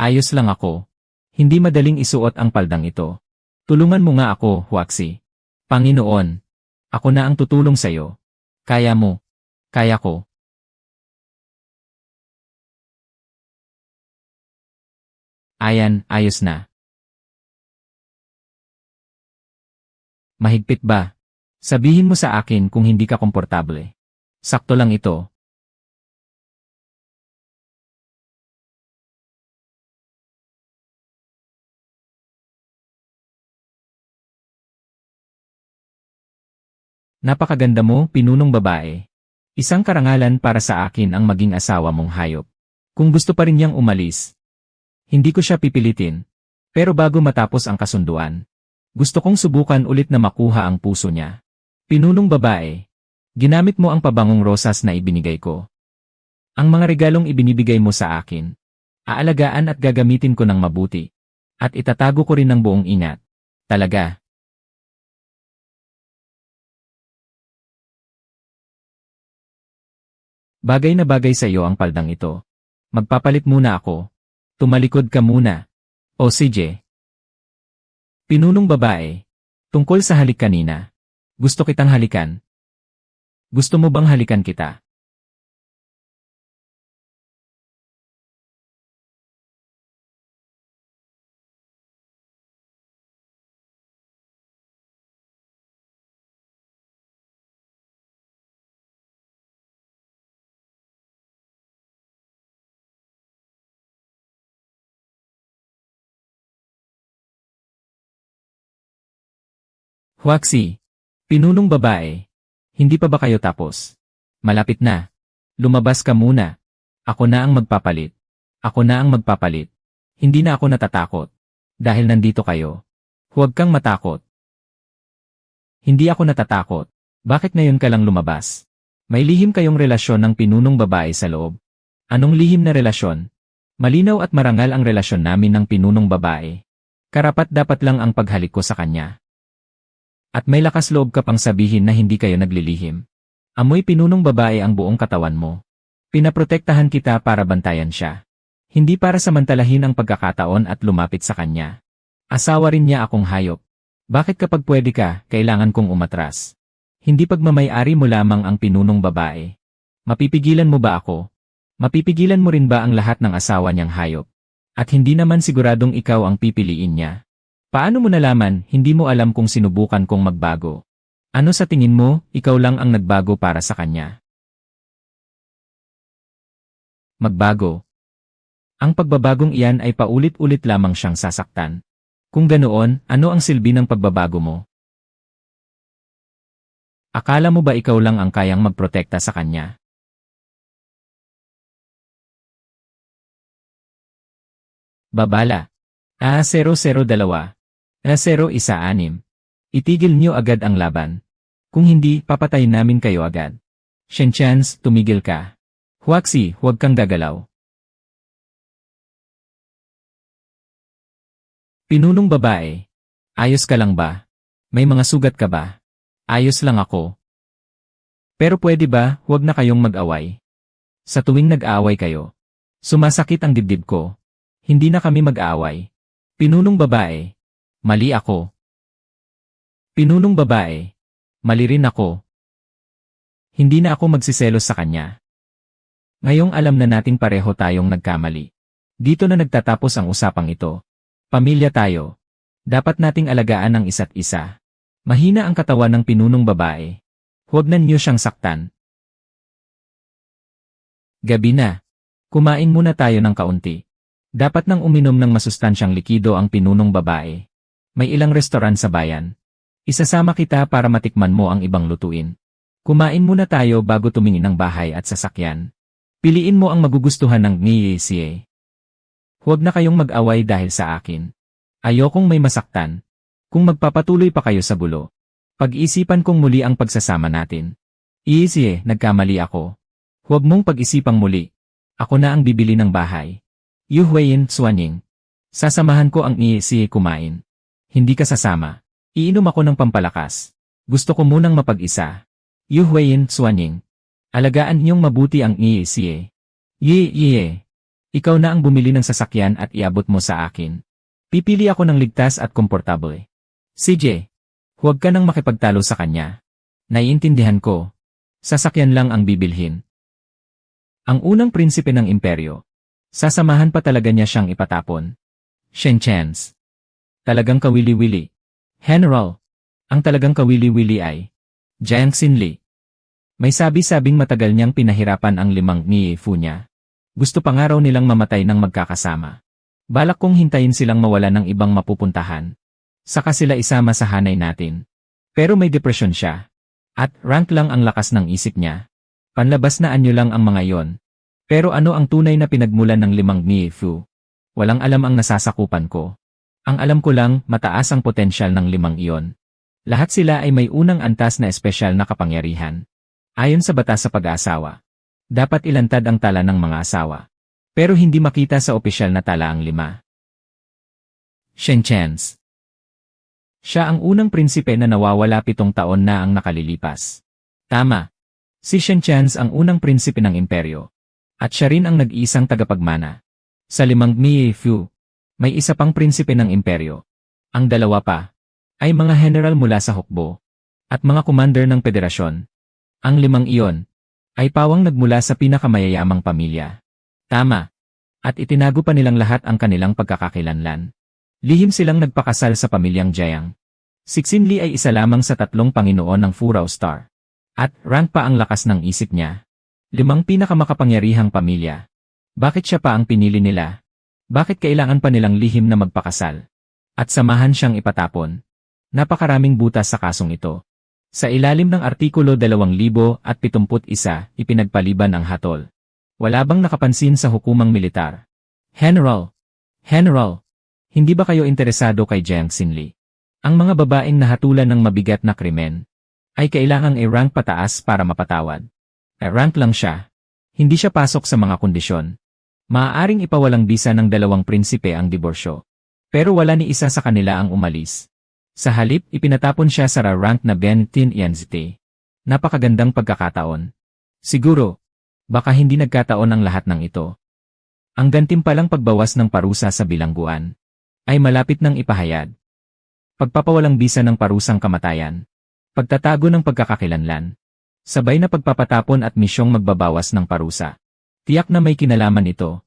Ayos lang ako. Hindi madaling isuot ang paldang ito. Tulungan mo nga ako, Huaxi. Panginoon, ako na ang tutulong sa'yo. Kaya mo. Kaya ko. Ayan, ayos na. Mahigpit ba? Sabihin mo sa akin kung hindi ka komportable. Sakto lang ito. Napakaganda mo, pinunong babae. Isang karangalan para sa akin ang maging asawa mong hayop. Kung gusto pa rin niyang umalis, hindi ko siya pipilitin. Pero bago matapos ang kasunduan, gusto kong subukan ulit na makuha ang puso niya. Pinunong babae, ginamit mo ang pabangong rosas na ibinigay ko. Ang mga regalong ibinibigay mo sa akin, aalagaan at gagamitin ko ng mabuti. At itatago ko rin ng buong ingat. Talaga. Bagay na bagay sa iyo ang paldang ito. Magpapalit muna ako. Tumalikod ka muna. O CJ. Pinunong babae. Tungkol sa halik kanina. Gusto kitang halikan. Gusto mo bang halikan kita? Huaxi. Pinunong babae. Hindi pa ba kayo tapos? Malapit na. Lumabas ka muna. Ako na ang magpapalit. Ako na ang magpapalit. Hindi na ako natatakot. Dahil nandito kayo. Huwag kang matakot. Hindi ako natatakot. Bakit ngayon ka lang lumabas? May lihim kayong relasyon ng pinunong babae sa loob. Anong lihim na relasyon? Malinaw at marangal ang relasyon namin ng pinunong babae. Karapat dapat lang ang paghalik ko sa kanya. At may lakas loob ka pang sabihin na hindi kayo naglilihim. Amoy pinunong babae ang buong katawan mo. Pinaprotektahan kita para bantayan siya. Hindi para samantalahin ang pagkakataon at lumapit sa kanya. Asawa rin niya akong hayop. Bakit kapag pwede ka, kailangan kong umatras? Hindi pagmamay-ari mo lamang ang pinunong babae. Mapipigilan mo ba ako? Mapipigilan mo rin ba ang lahat ng asawa niyang hayop? At hindi naman siguradong ikaw ang pipiliin niya. Paano mo nalaman, hindi mo alam kung sinubukan kong magbago? Ano sa tingin mo, ikaw lang ang nagbago para sa kanya? Magbago. Ang pagbabagong iyan ay paulit-ulit lamang siyang sasaktan. Kung ganoon, ano ang silbi ng pagbabago mo? Akala mo ba ikaw lang ang kayang magprotekta sa kanya? Babala. 002. 016. Itigil niyo agad ang laban. Kung hindi, papatayin namin kayo agad. Shenchans, tumigil ka. Huaxi, huwag kang gagalaw. Pinunong babae. Ayos ka lang ba? May mga sugat ka ba? Ayos lang ako. Pero pwede ba, huwag na kayong mag-away? Sa tuwing nag-aaway kayo, sumasakit ang dibdib ko. Hindi na kami mag-aaway. Pinunong babae. Mali ako. Pinunong babae. Mali rin ako. Hindi na ako magsiselos sa kanya. Ngayong alam na natin pareho tayong nagkamali. Dito na nagtatapos ang usapang ito. Pamilya tayo. Dapat nating alagaan ang isa't isa. Mahina ang katawan ng pinunong babae. Huwag na niyo siyang saktan. Gabi na. Kumain muna tayo ng kaunti. Dapat nang uminom ng masustansyang likido ang pinunong babae. May ilang restoran sa bayan. Isasama kita para matikman mo ang ibang lutuin. Kumain muna tayo bago tumingin ng bahay at sasakyan. Piliin mo ang magugustuhan ng niyesiye. Huwag na kayong mag-away dahil sa akin. Ayokong may masaktan. Kung magpapatuloy pa kayo sa gulo, pag-isipan kong muli ang pagsasama natin. Niyesiye, nagkamali ako. Huwag mong pag-isipang muli. Ako na ang bibili ng bahay. Yuhuayin, Suanying. Sasamahan ko ang niyesiye kumain. Hindi ka sasama. Iinom ako ng pampalakas. Gusto ko munang mapag-isa. Yuhuayin, Suanying. Alagaan niyong mabuti ang niyesiye. Ye. Ikaw na ang bumili ng sasakyan at iabot mo sa akin. Pipili ako ng ligtas at komportable. CJ, huwag ka nang makipagtalo sa kanya. Naiintindihan ko. Sasakyan lang ang bibilhin. Ang unang prinsipe ng imperyo. Sasamahan pa talaga niya siyang ipatapon. Shen Chance. Talagang kawili-wili. General. Ang talagang kawili-wili ay Jiang Xinli. May sabi-sabing matagal niyang pinahirapan ang 5 niefu niya. Gusto pa nga raw nilang mamatay ng magkakasama. Balak kong hintayin silang mawala ng ibang mapupuntahan. Saka sila isama sa hanay natin. Pero may depresyon siya. At rank lang ang lakas ng isip niya. Panlabas na anyo lang ang mga yon. Pero ano ang tunay na pinagmulan ng 5 niefu? Walang alam ang nasasakupan ko. Ang alam ko lang, mataas ang potensyal ng 5 iyon. Lahat sila ay may unang antas na espesyal na kapangyarihan. Ayon sa batas sa pag-aasawa, dapat ilantad ang tala ng mga asawa. Pero hindi makita sa opisyal na tala ang 5. Shen Chance. Siya ang unang prinsipe na nawawala 7 taon na ang nakalilipas. Tama. Si Shen Chance ang unang prinsipe ng imperyo. At siya rin ang nag-iisang tagapagmana. Sa 5 niefu, may isa pang prinsipe ng imperyo. Ang 2 pa, ay mga general mula sa hukbo, at mga commander ng federasyon. Ang 5 iyon, ay pawang nagmula sa pinakamayayamang pamilya. Tama. At itinago pa nilang lahat ang kanilang pagkakakilanlan. Lihim silang nagpakasal sa pamilyang Jiang. Si Xinli ay isa lamang sa 3 Panginoon ng Furao Star. At rank pa ang lakas ng isip niya. 5 pinakamakapangyarihang pamilya. Bakit siya pa ang pinili nila? Bakit kailangan pa nilang lihim na magpakasal? At samahan siyang ipatapon. Napakaraming butas sa kasong ito. Sa ilalim ng Artikulo 2071, ipinagpaliban ang hatol. Wala bang nakapansin sa hukumang militar? General! Hindi ba kayo interesado kay Jiang Xinli? Ang mga babaeng nahatulan ng mabigat na krimen ay kailangang i-rank pataas para mapatawad. I-rank lang siya. Hindi siya pasok sa mga kondisyon. Maaaring ipawalang bisa ng 2 prinsipe ang diborsyo. Pero wala ni isa sa kanila ang umalis. Sa halip, ipinatapon siya sa rank na Bentin Yanzite. Napakagandang pagkakataon. Siguro, baka hindi nagkataon ang lahat ng ito. Ang gantimpalang pagbawas ng parusa sa bilangguan ay malapit ng ipahayag. Pagpapawalang bisa ng parusang kamatayan. Pagtatago ng pagkakakilanlan. Sabay na pagpapatapon at misyong magbabawas ng parusa. Tiyak na may kinalaman ito.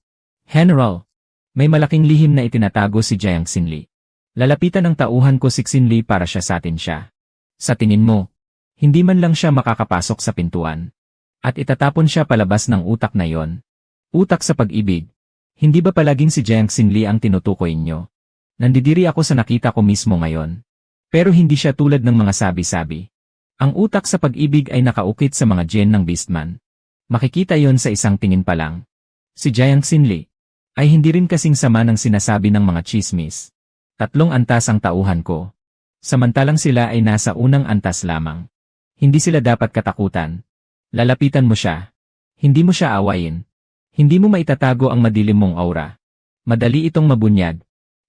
General, may malaking lihim na itinatago si Jiang Xinli. Lalapitan ng tauhan ko si Xinli para siya sa atin siya. Sa tingin mo, hindi man lang siya makakapasok sa pintuan. At itatapon siya palabas ng utak na yon. Utak sa pag-ibig. Hindi ba palaging si Jiang Xinli ang tinutukoy niyo? Nandidiri ako sa nakita ko mismo ngayon. Pero hindi siya tulad ng mga sabi-sabi. Ang utak sa pag-ibig ay nakaukit sa mga gen ng Beastman. Makikita yon sa isang tingin pa lang. Si Jiang Xinli ay hindi rin kasing sama ng sinasabi ng mga chismis. 3 antas ang tauhan ko. Samantalang sila ay nasa unang antas lamang. Hindi sila dapat katakutan. Lalapitan mo siya. Hindi mo siya awayin. Hindi mo maitatago ang madilim mong aura. Madali itong mabunyag.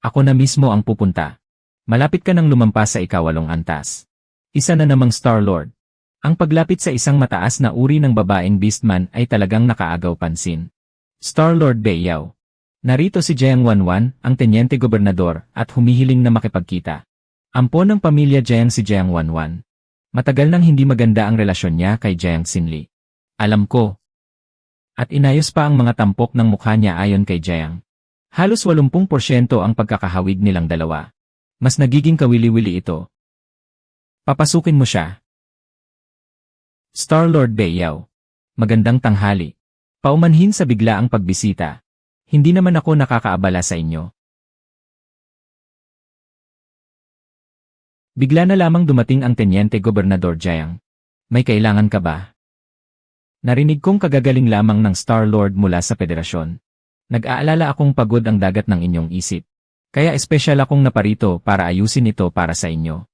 Ako na mismo ang pupunta. Malapit ka nang lumampas sa 8 antas. Isa na namang Star-Lord. Ang paglapit sa isang mataas na uri ng babaeng beastman ay talagang nakaagaw pansin. Star-Lord Beiyao. Narito si Jiang Wanwan, ang tenyente gobernador, at humihiling na makipagkita. Ampon ng pamilya Jiang si Jiang Wanwan. Matagal nang hindi maganda ang relasyon niya kay Jiang Xinli. Alam ko. At inayos pa ang mga tampok ng mukha niya ayon kay Jiang. Halos 80% ang pagkakahawig nilang dalawa. Mas nagiging kawili-wili ito. Papasukin mo siya. Star-Lord Beiyao. Magandang tanghali. Paumanhin sa biglaang pagbisita. Hindi naman ako nakakaabala sa inyo. Bigla na lamang dumating ang Tenyente Gobernador Jiang. May kailangan ka ba? Narinig kong kagagaling lamang ng Star-Lord mula sa federasyon. Nag-aalala akong pagod ang dagat ng inyong isip. Kaya espesyal akong naparito para ayusin ito para sa inyo.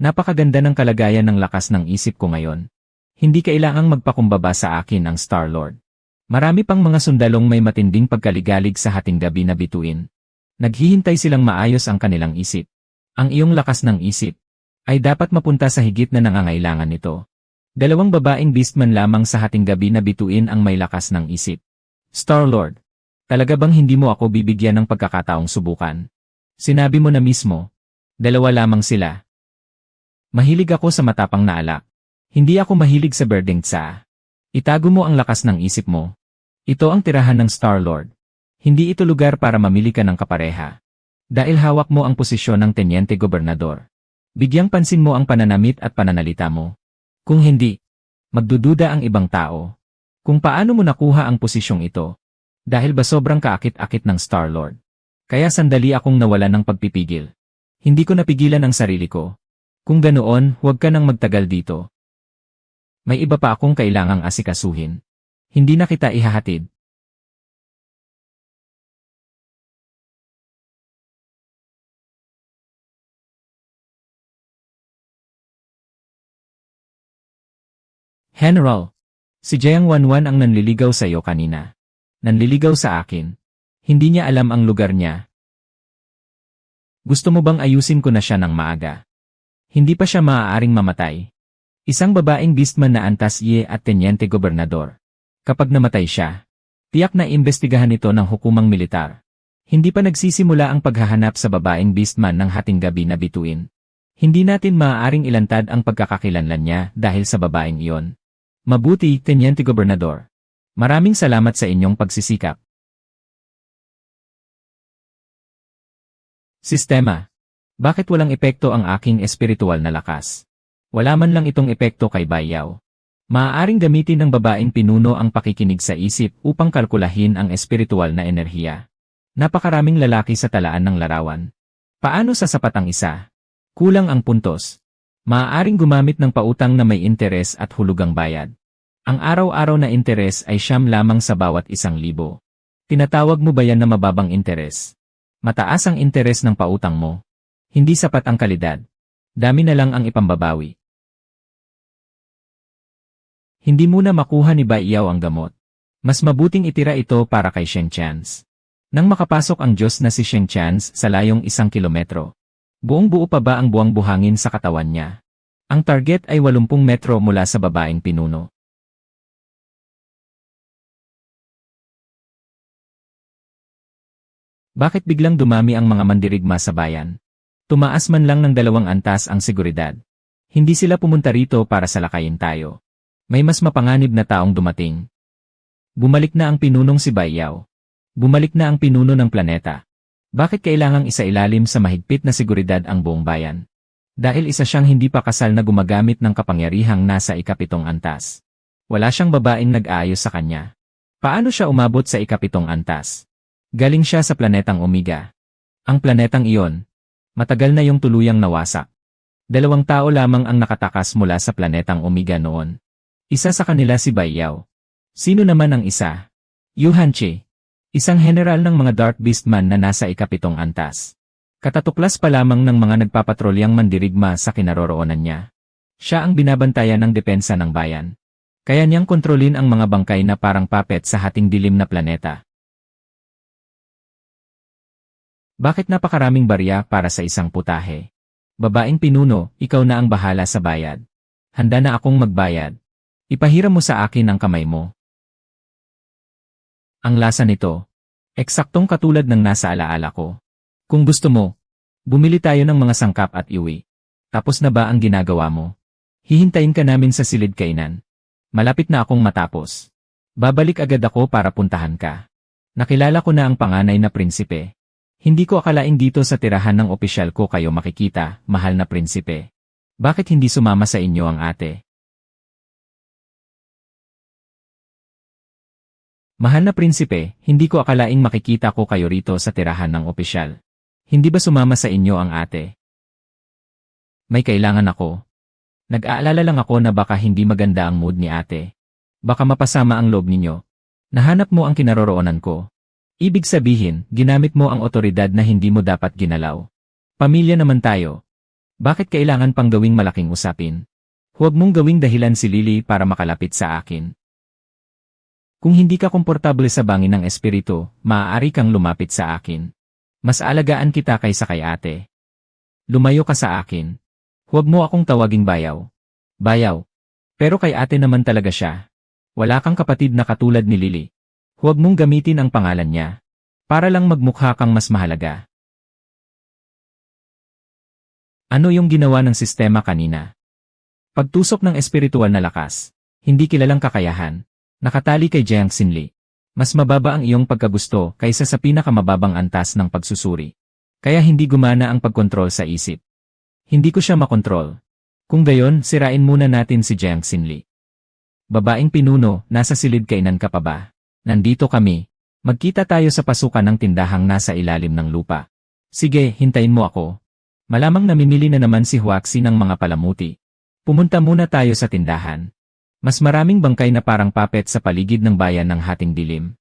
Napakaganda ng kalagayan ng lakas ng isip ko ngayon. Hindi kailangang magpakumbaba sa akin ang Star-Lord. Marami pang mga sundalong may matinding pagkaligalig sa hating gabi na bituin. Naghihintay silang maayos ang kanilang isip. Ang iyong lakas ng isip ay dapat mapunta sa higit na nangangailangan nito. 2 babaeng beastman lamang sa hating gabi na bituin ang may lakas ng isip. Star-Lord, talaga bang hindi mo ako bibigyan ng pagkakataong subukan? Sinabi mo na mismo. 2 lamang sila. Mahilig ako sa matapang na alak. Hindi ako mahilig sa berdeng tsa. Itago mo ang lakas ng isip mo. Ito ang tirahan ng Star-Lord. Hindi ito lugar para mamili ka ng kapareha. Dahil hawak mo ang posisyon ng Tenyente Gobernador. Bigyang pansin mo ang pananamit at pananalita mo. Kung hindi, magdududa ang ibang tao. Kung paano mo nakuha ang posisyong ito. Dahil ba sobrang kaakit-akit ng Star-Lord. Kaya sandali akong nawalan ng pagpipigil. Hindi ko napigilan ang sarili ko. Kung ganoon, huwag ka nang magtagal dito. May iba pa akong kailangang asikasuhin. Hindi na kita ihahatid. General, si Jiang Wanwan ang nanliligaw sa iyo kanina. Nanliligaw sa akin. Hindi niya alam ang lugar niya. Gusto mo bang ayusin ko na siya ng maaga? Hindi pa siya maaaring mamatay. Isang babaeng beastman na antas Ye at Tenyente Gobernador. Kapag namatay siya, tiyak na imbestigahan ito ng hukumang militar. Hindi pa nagsisimula ang paghahanap sa babaeng beastman ng hating gabi na bituin. Hindi natin maaaring ilantad ang pagkakakilanlan niya dahil sa babaeng iyon. Mabuti, Tenyente Gobernador. Maraming salamat sa inyong pagsisikap. Sistema. Bakit walang epekto ang aking espiritual na lakas? Wala man lang itong epekto kay Beiyao. Maaaring gamitin ng babaeng pinuno ang pakikinig sa isip upang kalkulahin ang espiritual na enerhiya. Napakaraming lalaki sa talaan ng larawan. Paano sa sapat ang isa? Kulang ang puntos. Maaaring gumamit ng pautang na may interes at hulugang bayad. Ang araw-araw na interes ay 9 lamang sa bawat 1,000. Tinatawag mo ba yan na mababang interes? Mataas ang interes ng pautang mo. Hindi sapat ang kalidad. Dami na lang ang ipambabawi. Hindi muna makuha ni Beiyao ang gamot. Mas mabuting itira ito para kay Sheng Chance. Nang makapasok ang Diyos na si Sheng Chance sa layong 1 kilometro. Buong buo pa ba ang buwang buhangin sa katawan niya? Ang target ay 80 metro mula sa babaeng pinuno. Bakit biglang dumami ang mga mandirigma sa bayan? Tumaas man lang ng 2 antas ang seguridad. Hindi sila pumunta rito para salakayin tayo. May mas mapanganib na taong dumating. Bumalik na ang pinunong si Beiyao. Bumalik na ang pinuno ng planeta. Bakit kailangang isailalim sa mahigpit na seguridad ang buong bayan? Dahil isa siyang hindi pa kasal na gumagamit ng kapangyarihang nasa 7 antas. Wala siyang babaeng nag-aayos sa kanya. Paano siya umabot sa 7 antas? Galing siya sa planetang Omega. Ang planetang iyon, matagal na yung tuluyang nawasak. 2 tao lamang ang nakatakas mula sa planetang Omega noon. Isa sa kanila si Beiyao. Sino naman ang isa? Yu Hanche. Isang general ng mga Dark Beastman na nasa 7 antas. Katatuklas pa lamang ng mga nagpapatrolyang mandirigma sa kinaroroonan niya. Siya ang binabantayan ng depensa ng bayan. Kaya niyang kontrolin ang mga bangkay na parang puppet sa hating dilim na planeta. Bakit napakaraming barya para sa isang putahe? Babaeng pinuno, ikaw na ang bahala sa bayad. Handa na akong magbayad. Ipahiram mo sa akin ang kamay mo. Ang lasa nito, eksaktong katulad ng nasa alaala ko. Kung gusto mo, bumili tayo ng mga sangkap at iuwi. Tapos na ba ang ginagawa mo? Hihintayin ka namin sa silid kainan. Malapit na akong matapos. Babalik agad ako para puntahan ka. Nakilala ko na ang panganay na prinsipe. Hindi ko akalaing dito sa tirahan ng opisyal ko kayo makikita, mahal na prinsipe. Bakit hindi sumama sa inyo ang ate? Mahal na prinsipe, hindi ko akalaing makikita ko kayo rito sa tirahan ng opisyal. Hindi ba sumama sa inyo ang ate? May kailangan ako. Nag-aalala lang ako na baka hindi maganda ang mood ni ate. Baka mapasama ang loob ninyo. Nahanap mo ang kinaroroonan ko. Ibig sabihin, ginamit mo ang otoridad na hindi mo dapat ginalaw. Pamilya naman tayo. Bakit kailangan pang gawing malaking usapin? Huwag mong gawing dahilan si Lily para makalapit sa akin. Kung hindi ka komportable sa bangin ng espiritu, maaari kang lumapit sa akin. Mas alagaan kita kaysa kay ate. Lumayo ka sa akin. Huwag mo akong tawaging bayaw. Bayaw. Pero kay ate naman talaga siya. Wala kang kapatid na katulad ni Lily. Huwag mong gamitin ang pangalan niya. Para lang magmukha kang mas mahalaga. Ano yung ginawa ng sistema kanina? Pagtusok ng espiritual na lakas. Hindi kilalang kakayahan. Nakatali kay Jiang Xinli. Mas mababa ang iyong pagkagusto kaysa sa pinakamababang antas ng pagsusuri. Kaya hindi gumana ang pagkontrol sa isip. Hindi ko siya makontrol. Kung gayon, sirain muna natin si Jiang Xinli. Babaeng pinuno, nasa silid kainan ka pa ba? Nandito kami. Magkita tayo sa pasukan ng tindahang nasa ilalim ng lupa. Sige, hintayin mo ako. Malamang namimili na naman si Huaxi ng mga palamuti. Pumunta muna tayo sa tindahan. Mas maraming bangkay na parang puppet sa paligid ng bayan ng hating dilim.